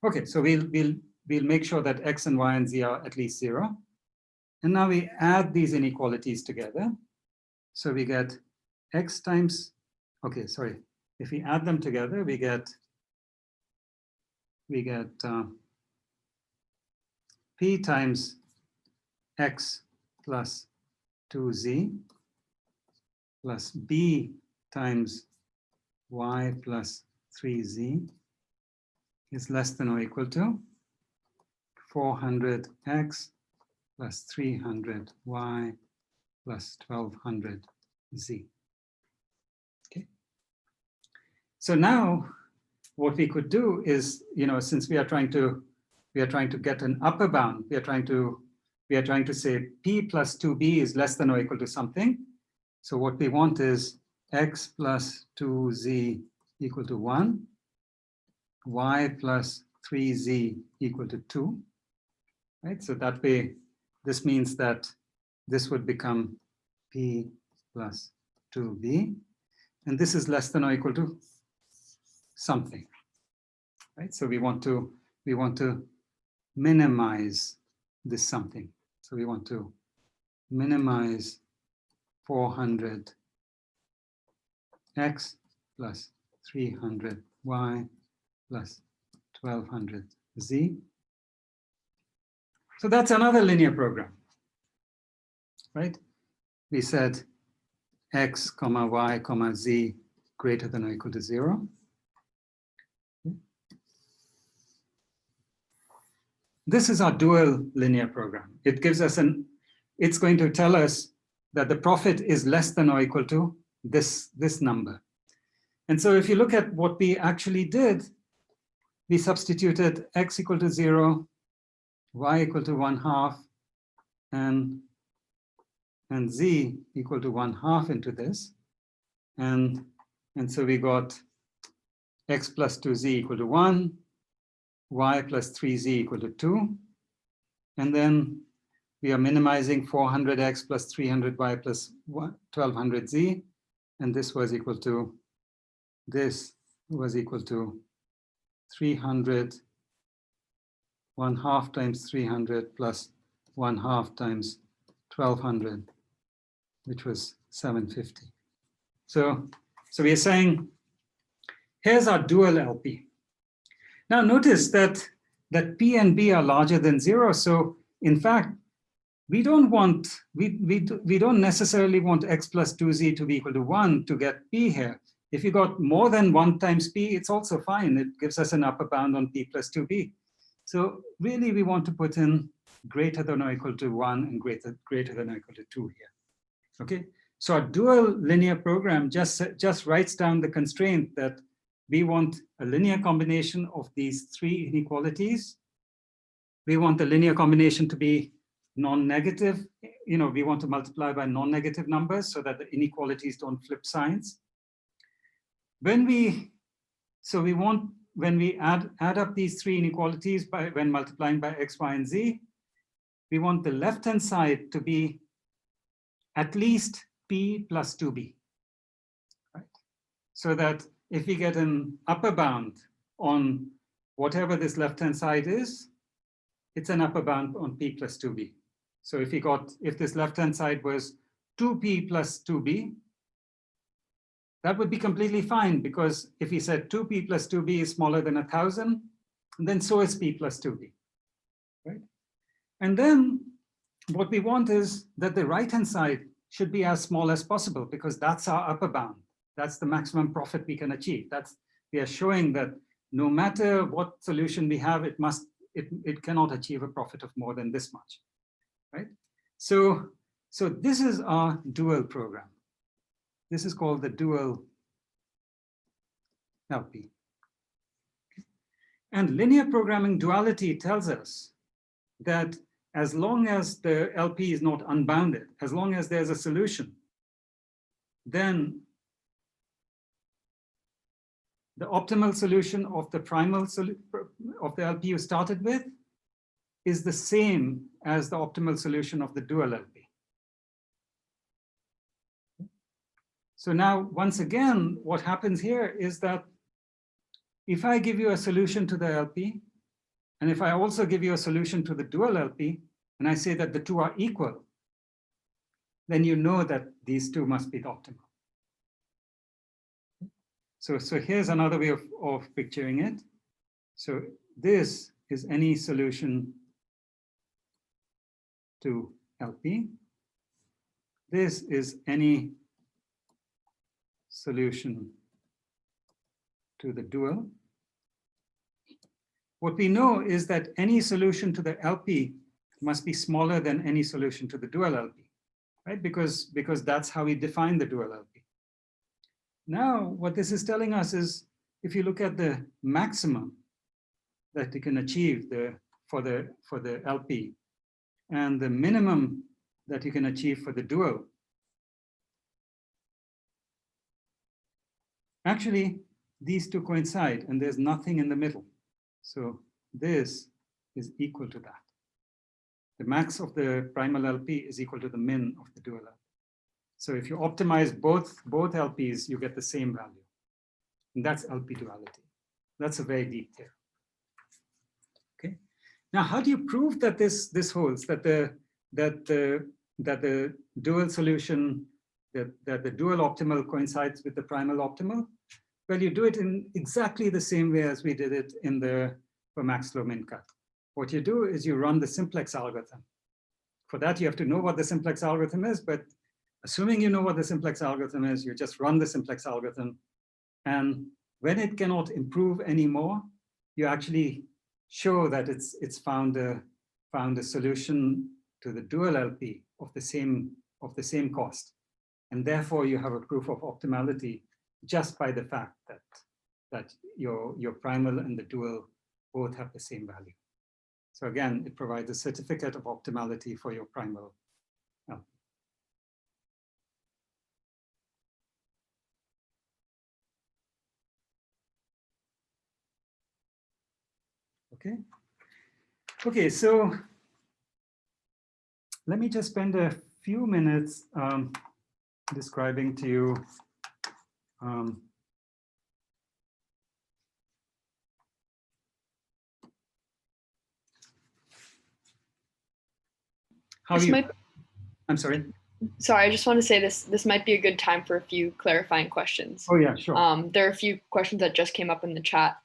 Okay, so we'll make sure that x and y and z are at least 0. And now we add these inequalities together. So we get x times, okay, sorry. If we add them together, we get p times x plus 2z plus b times y plus 3z is less than or equal to 400x plus 300y plus 1200z. Okay. So now what we could do is, since we are trying to get an upper bound, we are trying to say p plus 2b is less than or equal to something. So what we want is x plus 2z equal to 1, y plus 3z equal to 2, right? So that way, this means that this would become p plus 2b, and this is less than or equal to something, right? So we want to minimize this something. So we want to minimize 400x plus 300y plus 1200z. So that's another linear program, right? We said x, comma, y, comma, z greater than or equal to 0. This is our dual linear program. It gives us it's going to tell us that the profit is less than or equal to this number. And so if you look at what we actually did, we substituted x equal to 0, y equal to 1/2, and z equal to 1/2 into this. And so we got x plus 2z equal to 1, y plus 3z equal to 2. And then we are minimizing 400x plus 300y plus 1200z. And this was equal to 300, 1/2 times 300 plus 1/2 times 1200, which was 750. So we are saying, here's our dual LP. Now notice that P and B are larger than 0. So in fact, we don't necessarily want x plus 2z to be equal to 1 to get P here. If you got more than 1 times P, it's also fine. It gives us an upper bound on P plus 2B. So really, we want to put in greater than or equal to 1 and greater than or equal to 2 here. Okay, so our dual linear program just writes down the constraint that we want a linear combination of these 3 inequalities We want the linear combination to be non-negative. We want to multiply by non-negative numbers so that the inequalities don't flip signs. When we add up these three inequalities when multiplying by x, y, and z, we want the left-hand side to be at least p plus 2b, right? So that if we get an upper bound on whatever this left-hand side is, it's an upper bound on p plus 2b. So if this left-hand side was 2p plus 2b, that would be completely fine, because if we said 2p plus 2b is smaller than 1,000, then so is p plus 2b, right? And then what we want is that the right-hand side should be as small as possible, because that's our upper bound. That's the maximum profit we can achieve. We are showing that no matter what solution we have, it cannot achieve a profit of more than this much, right? So this is our dual program. This is called the dual LP. And linear programming duality tells us that as long as the LP is not unbounded, as long as there's a solution, then the optimal solution of the primal of the LP you started with is the same as the optimal solution of the dual LP. So now, once again, what happens here is that if I give you a solution to the LP, and if I also give you a solution to the dual LP, and I say that the two are equal, then you know that these two must be optimal. So here's another way of picturing it. So this is any solution to LP. This is any solution to the dual. What we know is that any solution to the LP must be smaller than any solution to the dual LP, right? Because that's how we define the dual LP. Now, what this is telling us is, if you look at the maximum that you can achieve for the LP and the minimum that you can achieve for the dual, actually, these two coincide and there's nothing in the middle. So this is equal to that. The max of the primal LP is equal to the min of the dual LP. So if you optimize both LPs, you get the same value. And that's LP duality. That's a very deep theorem. Okay. Now, how do you prove that this holds, that the dual solution, that the dual optimal coincides with the primal optimal? Well, you do it in exactly the same way as we did it for max-flow min-cut. What you do is you run the simplex algorithm. For that, you have to know what the simplex algorithm is, but assuming you know what the simplex algorithm is, you just run the simplex algorithm. And when it cannot improve anymore, you actually show that it's found a solution to the dual LP of the same cost. And therefore, you have a proof of optimality just by the fact that your primal and the dual both have the same value. So again, it provides a certificate of optimality for your primal LP. Okay, so let me just spend a few minutes describing to you I'm sorry. Sorry, I just want to say this might be a good time for a few clarifying questions. Oh yeah, sure. There are a few questions that just came up in the chat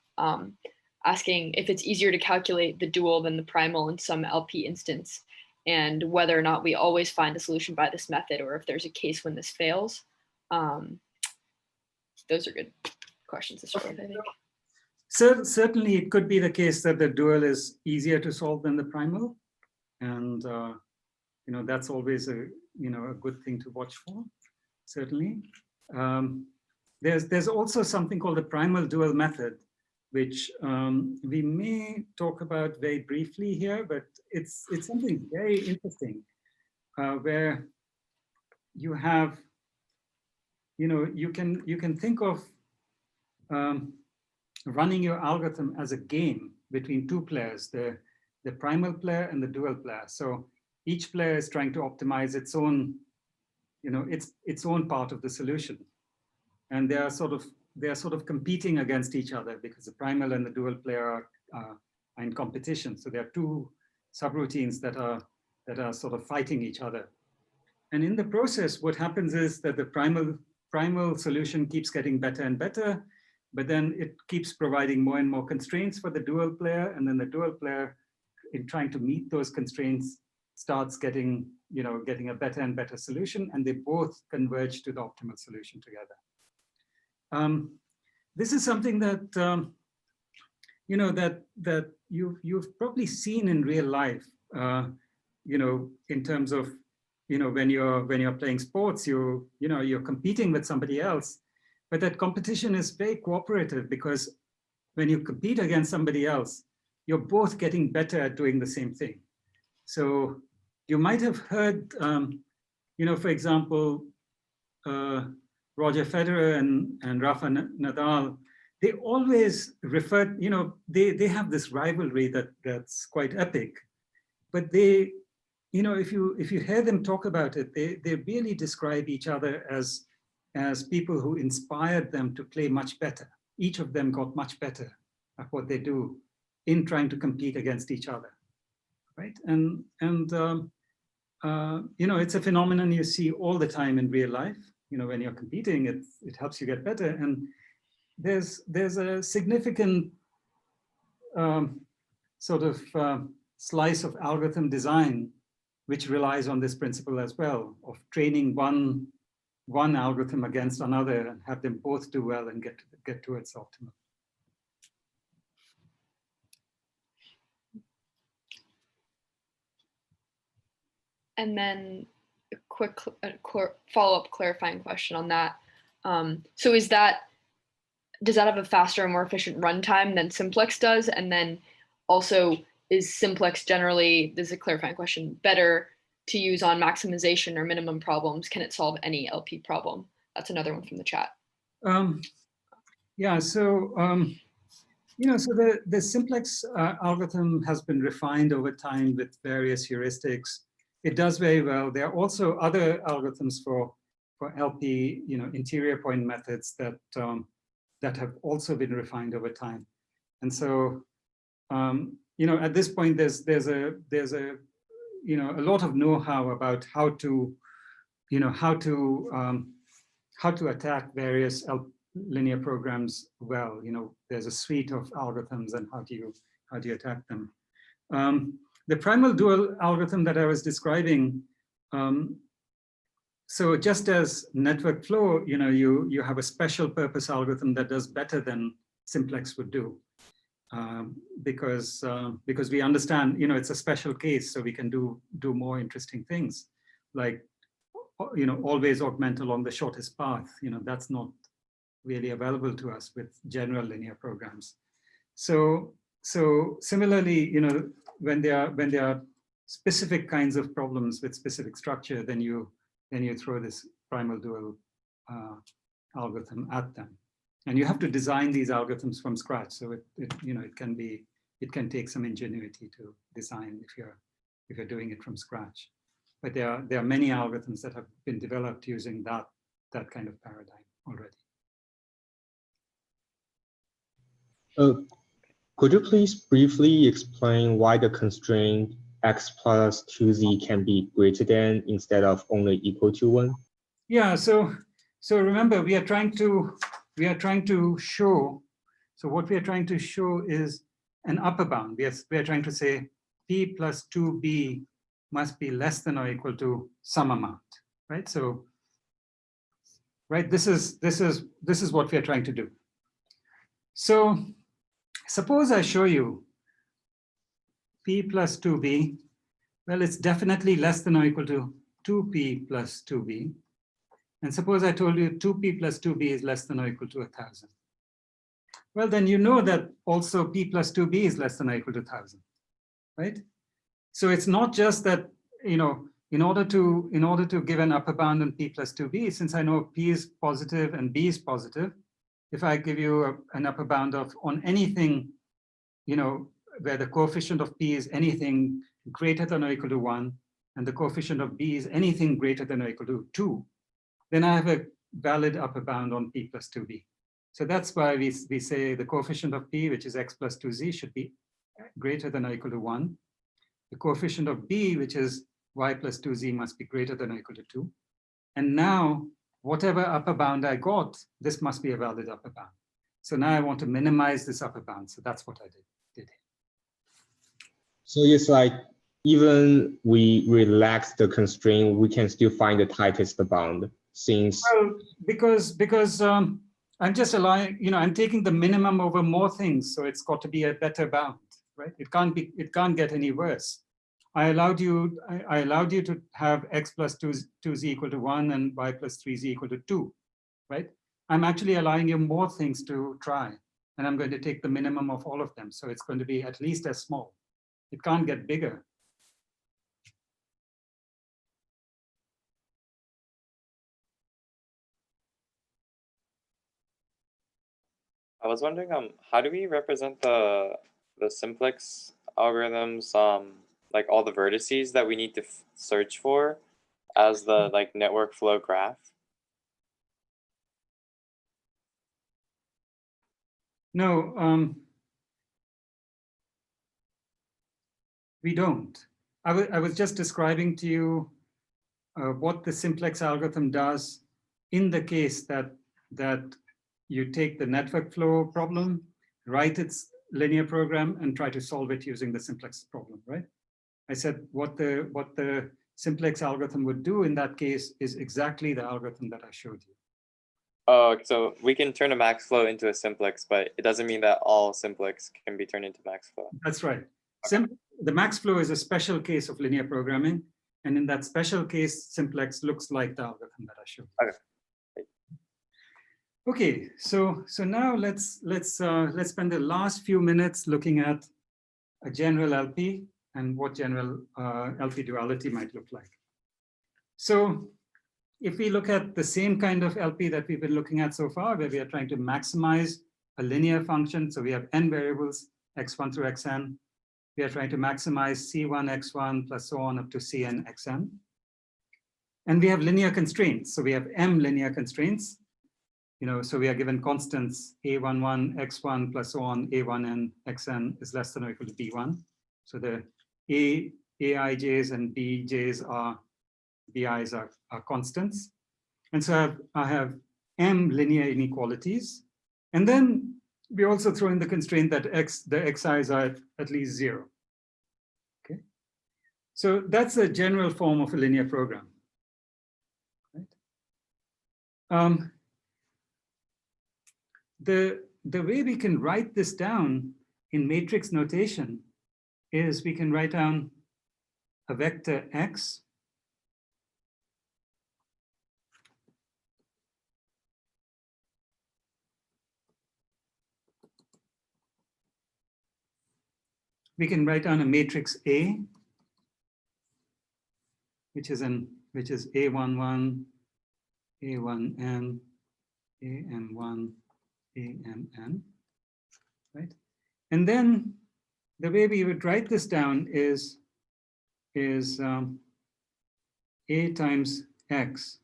asking if it's easier to calculate the dual than the primal in some LP instance, and whether or not we always find a solution by this method, or if there's a case when this fails. Those are good questions to start with, I think. So certainly it could be the case that the dual is easier to solve than the primal. And that's always a good thing to watch for, certainly. There's also something called the primal dual method, which we may talk about very briefly here, but it's something very interesting where you have, you can think of running your algorithm as a game between two players, the primal player and the dual player. So each player is trying to optimize its own, its own part of the solution, and they are sort of competing against each other because the primal and the dual player are in competition. So there are two subroutines that are sort of fighting each other. And in the process, what happens is that the primal solution keeps getting better and better, but then it keeps providing more and more constraints for the dual player, and then the dual player, in trying to meet those constraints, starts getting a better and better solution, and they both converge to the optimal solution together. This is something that that you've probably seen in real life. In terms of when you're playing sports, you're competing with somebody else, but that competition is very cooperative, because when you compete against somebody else, you're both getting better at doing the same thing. So you might have heard, for example, Roger Federer and Rafa Nadal, they always refer, they have this rivalry that's quite epic, but they, if you hear them talk about it, they really describe each other as people who inspired them to play much better. Each of them got much better at what they do in trying to compete against each other, right? And it's a phenomenon you see all the time in real life. When you're competing, it helps you get better. And there's a significant sort of slice of algorithm design which relies on this principle as well, of training one algorithm against another and have them both do well and get towards optimal. And then a quick follow-up clarifying question on that. So does that have a faster and more efficient runtime than Simplex does? And then also, is Simplex generally, this is a clarifying question, better to use on maximization or minimum problems? Can it solve any LP problem? That's another one from the chat. Yeah, so so the Simplex algorithm has been refined over time with various heuristics. It does very well. There are also other algorithms for LP, interior point methods that that have also been refined over time. And so, at this point, there's a lot of know-how about how to attack various linear programs well. There's a suite of algorithms, and how do you attack them? The primal dual algorithm that I was describing, so just as network flow, you have a special purpose algorithm that does better than Simplex would do, because we understand, it's a special case, so we can do more interesting things, like always augment along the shortest path. That's not really available to us with general linear programs. So similarly, when there are specific kinds of problems with specific structure, then you throw this primal dual algorithm at them, and you have to design these algorithms from scratch. So it can take some ingenuity to design if you're doing it from scratch. But there are many algorithms that have been developed using that kind of paradigm already. Could you please briefly explain why the constraint x plus 2z can be greater than instead of only equal to 1? Yeah, so remember, we are trying to show, so what we are trying to show is an upper bound. We are trying to say p plus 2b must be less than or equal to some amount, right? So, right, this is what we are trying to do. So suppose I show you p plus 2b, well, it's definitely less than or equal to 2p plus 2b. And suppose I told you 2p plus 2b is less than or equal to 1,000. well, then you know that also p plus 2b is less than or equal to 1000, right? So it's not just that, you know, in order to give an upper bound on p plus 2b, since I know p is positive and b is positive, if I give you an upper bound on anything, you know, where the coefficient of p is anything greater than or equal to 1, and the coefficient of b is anything greater than or equal to 2, then I have a valid upper bound on p plus 2b. So that's why we say the coefficient of p, which is x plus 2z, should be greater than or equal to 1. The coefficient of b, which is y plus 2z, must be greater than or equal to 2. And now, whatever upper bound I got, this must be a valid upper bound. So now I want to minimize this upper bound. So that's what I did. So it's like, even we relax the constraint, we can still find the tightest bound, since. Well, because I'm just allowing, you know, I'm taking the minimum over more things, so it's got to be a better bound, right? It can't get any worse. I allowed you to have x plus 2z equal to 1 and y plus 3z equal to 2, right? I'm actually allowing you more things to try, and I'm going to take the minimum of all of them. So it's going to be at least as small. It can't get bigger. I was wondering, how do we represent the simplex algorithms, like all the vertices that we need to search for as the like network flow graph? No, we don't. I was just describing to you what the simplex algorithm does in the case that you take the network flow problem, write its linear program, and try to solve it using the simplex problem, right? I said what the simplex algorithm would do in that case is exactly the algorithm that I showed you. Oh, so we can turn a max flow into a simplex, but it doesn't mean that all simplex can be turned into max flow. That's right. Okay. The max flow is a special case of linear programming, and in that special case, simplex looks like the algorithm that I showed you. Okay. Okay, so now let's spend the last few minutes looking at a general LP and what general LP duality might look like. So if we look at the same kind of LP that we've been looking at so far, where we are trying to maximize a linear function, so we have n variables, x1 through xn. We are trying to maximize c1, x1, plus so on up to cn, xn. And we have linear constraints, so we have m linear constraints. You know, so we are given constants a11 x1 plus so on a1n xn is less than or equal to b1. So the aij's and bij's bi's are constants. And so I have m linear inequalities. And then we also throw in the constraint that the xi's are at least 0. Okay. So that's a general form of a linear program. Right? The way we can write this down in matrix notation is we can write down a vector x we can write down a matrix A, which is A11, A1n, AM1, AMN, right? And then the way we would write this down is A times X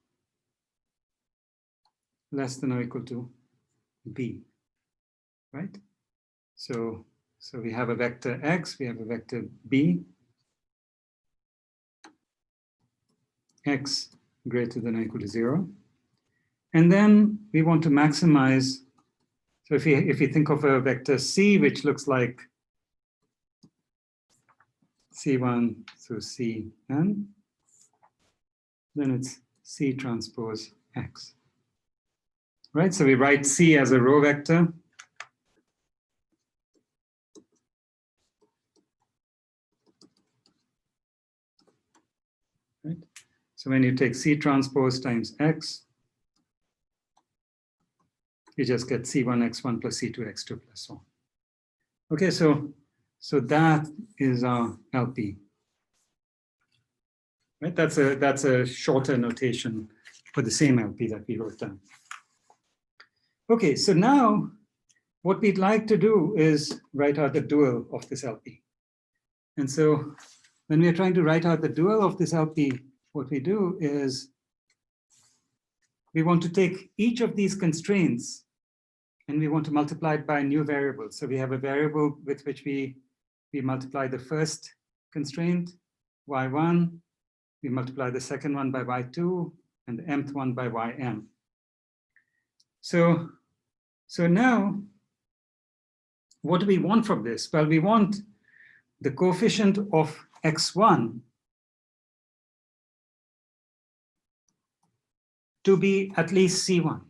less than or equal to B, right? So we have a vector X, we have a vector B, X greater than or equal to 0. And then we want to maximize. So if you think of a vector C, which looks like C1 through Cn, then it's C transpose X. Right, so we write C as a row vector. Right, so when you take C transpose times X, you just get C1x1 plus C2x2 plus so on. Okay, so that is our LP. Right, that's a shorter notation for the same LP that we wrote down. Okay, so now what we'd like to do is write out the dual of this LP. And so when we are trying to write out the dual of this LP, what we do is we want to take each of these constraints and we want to multiply it by a new variable. So we have a variable with which we multiply the first constraint, y1, we multiply the second one by y2, and the mth one by ym. So now, what do we want from this? Well, we want the coefficient of x1 to be at least C1,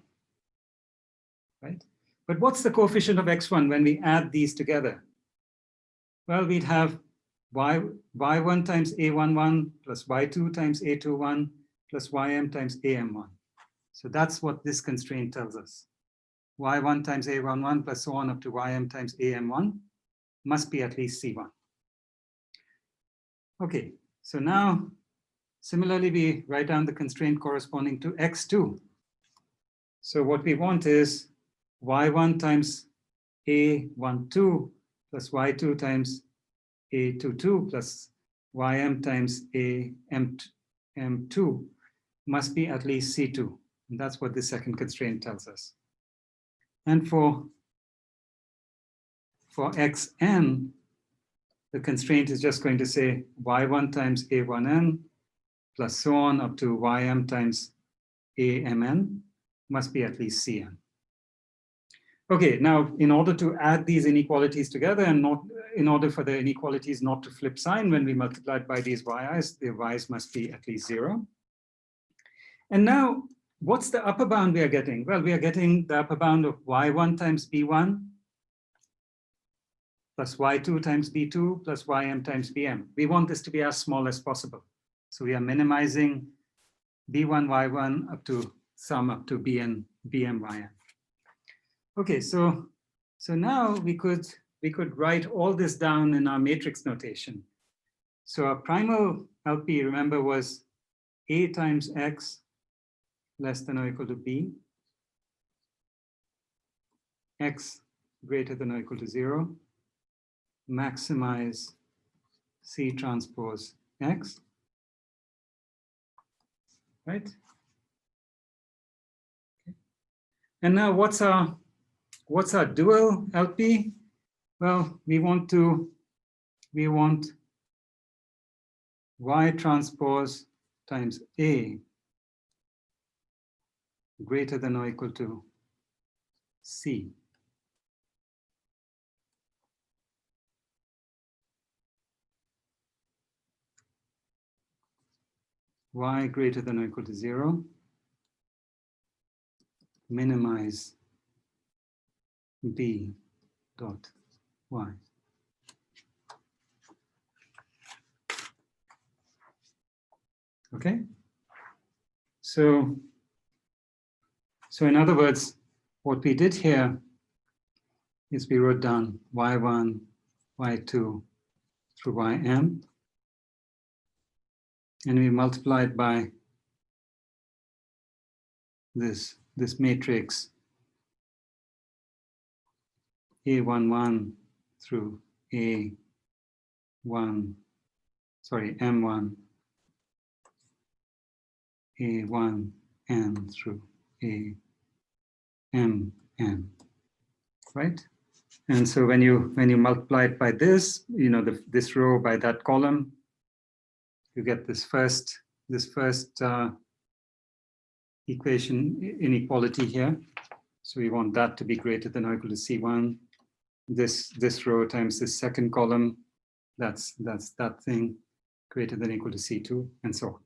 right? But what's the coefficient of x1 when we add these together? Well, we'd have y1 times a11 plus y2 times a21 plus ym times am1. So that's what this constraint tells us. y1 times a11 plus so on up to ym times am1 must be at least C1. Okay, so now similarly, we write down the constraint corresponding to x2. So what we want is y1 times a12 plus y2 times a22 plus ym times am2 must be at least C2. And that's what the second constraint tells us. And for xn, the constraint is just going to say y1 times a1n plus so on up to ym times amn must be at least Cn. Okay, now in order to add these inequalities together and not in order for the inequalities not to flip sign when we multiply it by these yi's, the y's must be at least 0. And now, what's the upper bound we are getting? Well, we are getting the upper bound of y1 times b1 plus y2 times b2 plus ym times bm. We want this to be as small as possible. So we are minimizing b1, y1 up to sum up to bn, bm, yn. Okay, so now we could write all this down in our matrix notation. So our primal LP, remember, was A times X less than or equal to B, X greater than or equal to 0, maximize C transpose X, right? And now what's our dual LP? Well, we want Y transpose times A greater than or equal to C. Y greater than or equal to 0. Minimize B dot Y. Okay, so in other words, what we did here is we wrote down y1, y2 through ym, and we multiplied by this matrix a11 through m1, a1n through amn, right? And so when you multiply it by this, this row by that column, you get this first equation inequality here. So we want that to be greater than or equal to C1. This row times this second column, that's that thing, greater than or equal to C2, and so on.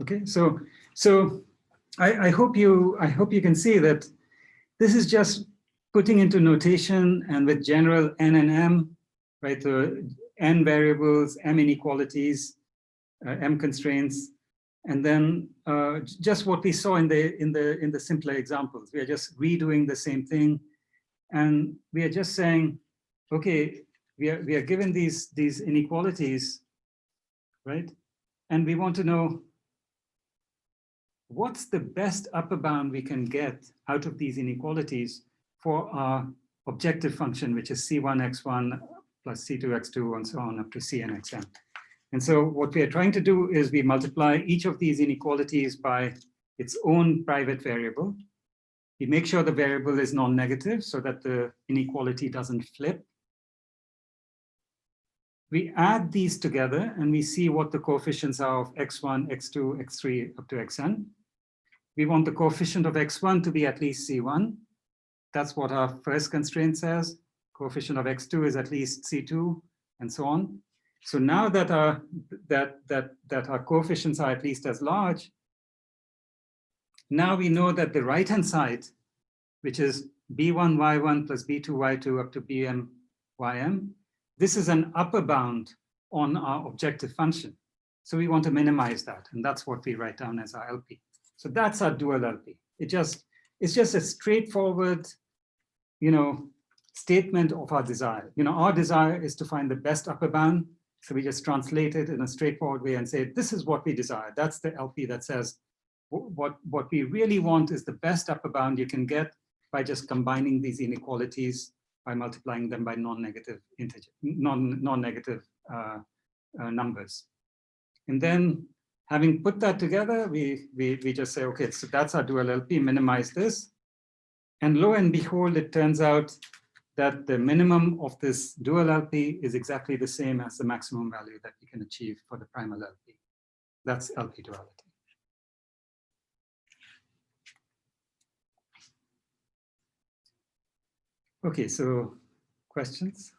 Okay, so I hope you can see that this is just putting into notation and with general n and m right? So n variables, m inequalities, m constraints, and then just what we saw in the simpler examples. We are just redoing the same thing, and we are just saying, okay, we are given these inequalities, right? And we want to know what's the best upper bound we can get out of these inequalities for our objective function, which is c1x1 plus c2x2 and so on up to cn xn. And so what we are trying to do is we multiply each of these inequalities by its own private variable. We make sure the variable is non-negative so that the inequality doesn't flip. We add these together and we see what the coefficients are of x1, x2, x3 up to xn. We want the coefficient of x1 to be at least c1. That's what our first constraint says. Coefficient of x2 is at least c2, and so on. So now that our coefficients are at least as large, now we know that the right-hand side, which is b1 y1 plus b2 y2 up to bm ym, this is an upper bound on our objective function. So we want to minimize that, and that's what we write down as our LP. So that's our dual LP. It's just a straightforward, statement of our desire. Our desire is to find the best upper bound. So we just translate it in a straightforward way and say, this is what we desire. That's the LP that says what we really want is the best upper bound you can get by just combining these inequalities by multiplying them by non-negative numbers. And then having put that together, we just say, okay, so that's our dual LP, minimize this. And lo and behold, it turns out that the minimum of this dual LP is exactly the same as the maximum value that we can achieve for the primal LP. That's LP duality. Okay, so questions?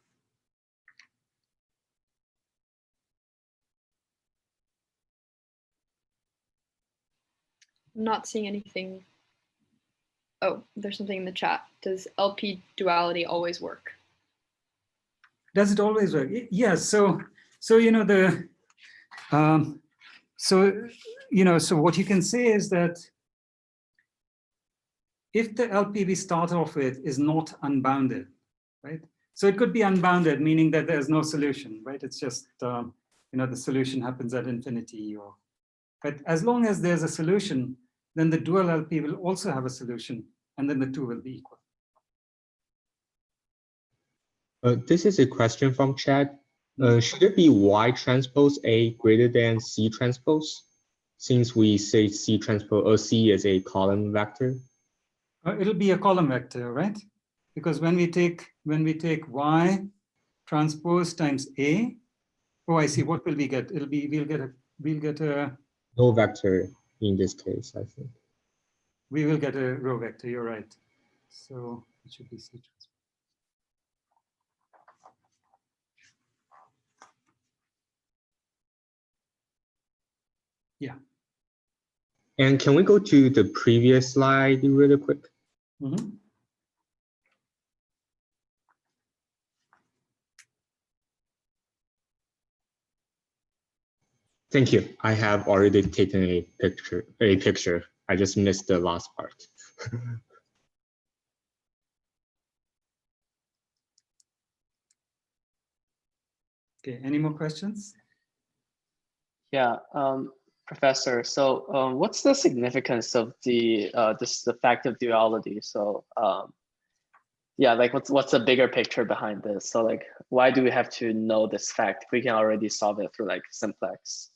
I'm not seeing anything. Oh, there's something in the chat. Does LP duality always work? Does it always work? Yes. So what you can say is that if the LP we start off with is not unbounded, right? So it could be unbounded, meaning that there's no solution, right? It's just the solution happens at infinity, but as long as there's a solution, then the dual LP will also have a solution, and then the two will be equal. This is a question from chat. Should it be Y transpose A greater than C transpose? Since we say C transpose or C is a column vector. It'll be a column vector, right? Because when we take Y transpose times A, oh, I see. What will we get? We'll get a no vector in this case, I think. We will get a row vector. You're right. So it should be C transpose. Yeah. And can we go to the previous slide really quick? Mm-hmm. Thank you. I have already taken a picture. I just missed the last part. Okay, any more questions? Yeah, Professor. So what's the significance of the fact of duality? So yeah, like what's the bigger picture behind this? So like, why do we have to know this fact if we can already solve it through like simplex?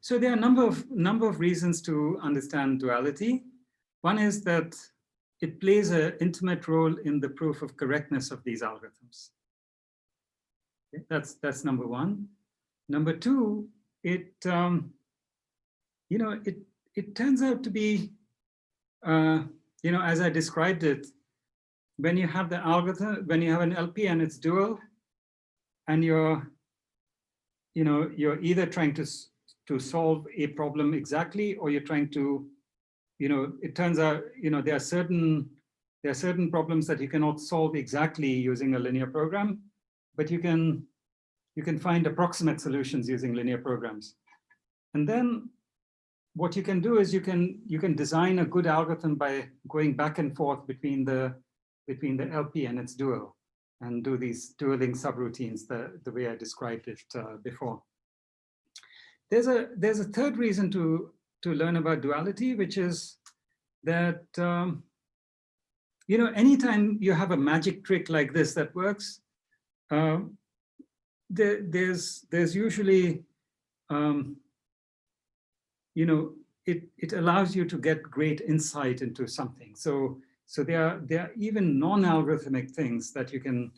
So there are a number of reasons to understand duality. One is that it plays an intimate role in the proof of correctness of these algorithms. Okay, that's number one. Number two, it turns out to be, as I described it, when you have the algorithm, when you have an LP and it's dual, and you're either trying to solve a problem exactly, or you're trying to it turns out, there are certain problems that you cannot solve exactly using a linear program, but you can find approximate solutions using linear programs. And then what you can do is you can design a good algorithm by going back and forth between the LP and its dual, and do these dueling subroutines the way I described it before. There's a third reason to learn about duality, which is that anytime you have a magic trick like this that works, there's usually it allows you to get great insight into something. So there are even non-algorithmic things that you can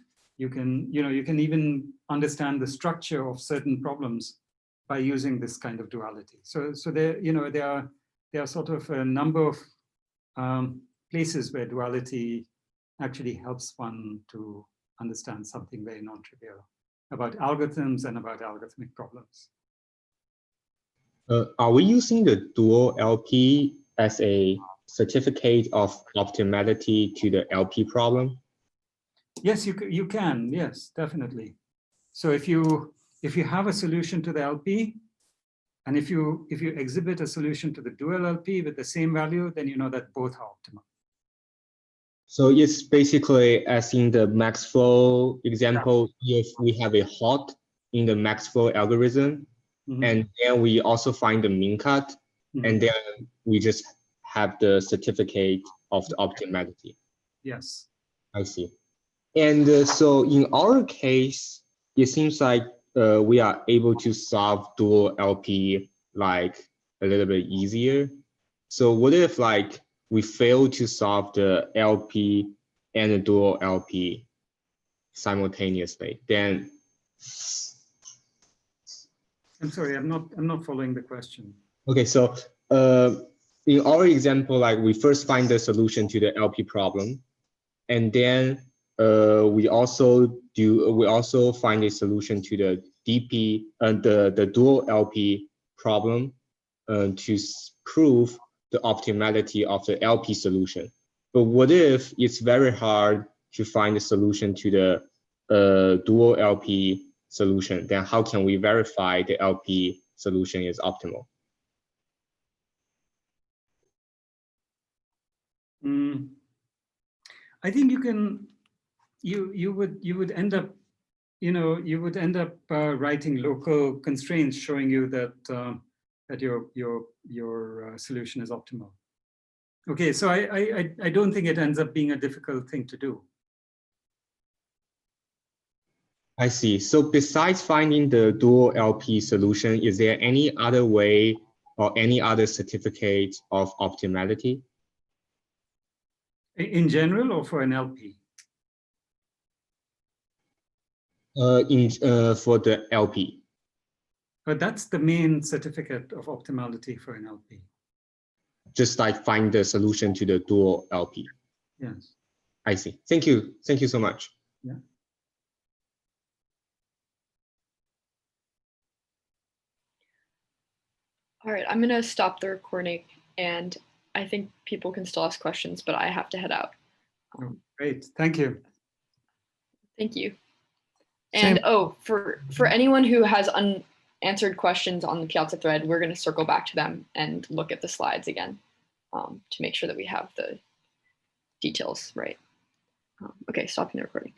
even understand the structure of certain problems by using this kind of duality. So there are sort of a number of places where duality actually helps one to understand something very non-trivial about algorithms and about algorithmic problems. Are we using the dual LP as a certificate of optimality to the LP problem? Yes, you can. Yes, definitely. So if you have a solution to the LP, and if you exhibit a solution to the dual LP with the same value, then you know that both are optimal. So it's basically as in the max flow example, if we have a hot in the max flow algorithm, and then we also find the min cut, and then we just have the certificate of the optimality. Yes. I see. And so in our case, it seems like we are able to solve dual LP like a little bit easier. So what if like we fail to solve the LP and the dual LP simultaneously? Then I'm sorry, I'm not following the question. okay, so in our example, like we first find the solution to the LP problem, and then we also find a solution to the DP and the dual LP problem to prove the optimality of the LP solution. But what if it's very hard to find a solution to the dual LP solution? Then how can we verify the LP solution is optimal? I think you would end up writing local constraints showing you that that your solution is optimal. Okay, so I don't think it ends up being a difficult thing to do. I see. So besides finding the dual LP solution, is there any other way or any other certificate of optimality? In general, or for an LP? For the LP. But that's the main certificate of optimality for an LP. Just like find the solution to the dual LP. Yes. I see. Thank you. Thank you so much. Yeah. All right, I'm going to stop the recording, and I think people can still ask questions, but I have to head out. Great. Thank you. Thank you. And for anyone who has unanswered questions on the Piazza thread, we're going to circle back to them and look at the slides again to make sure that we have the details right. Okay, stopping the recording.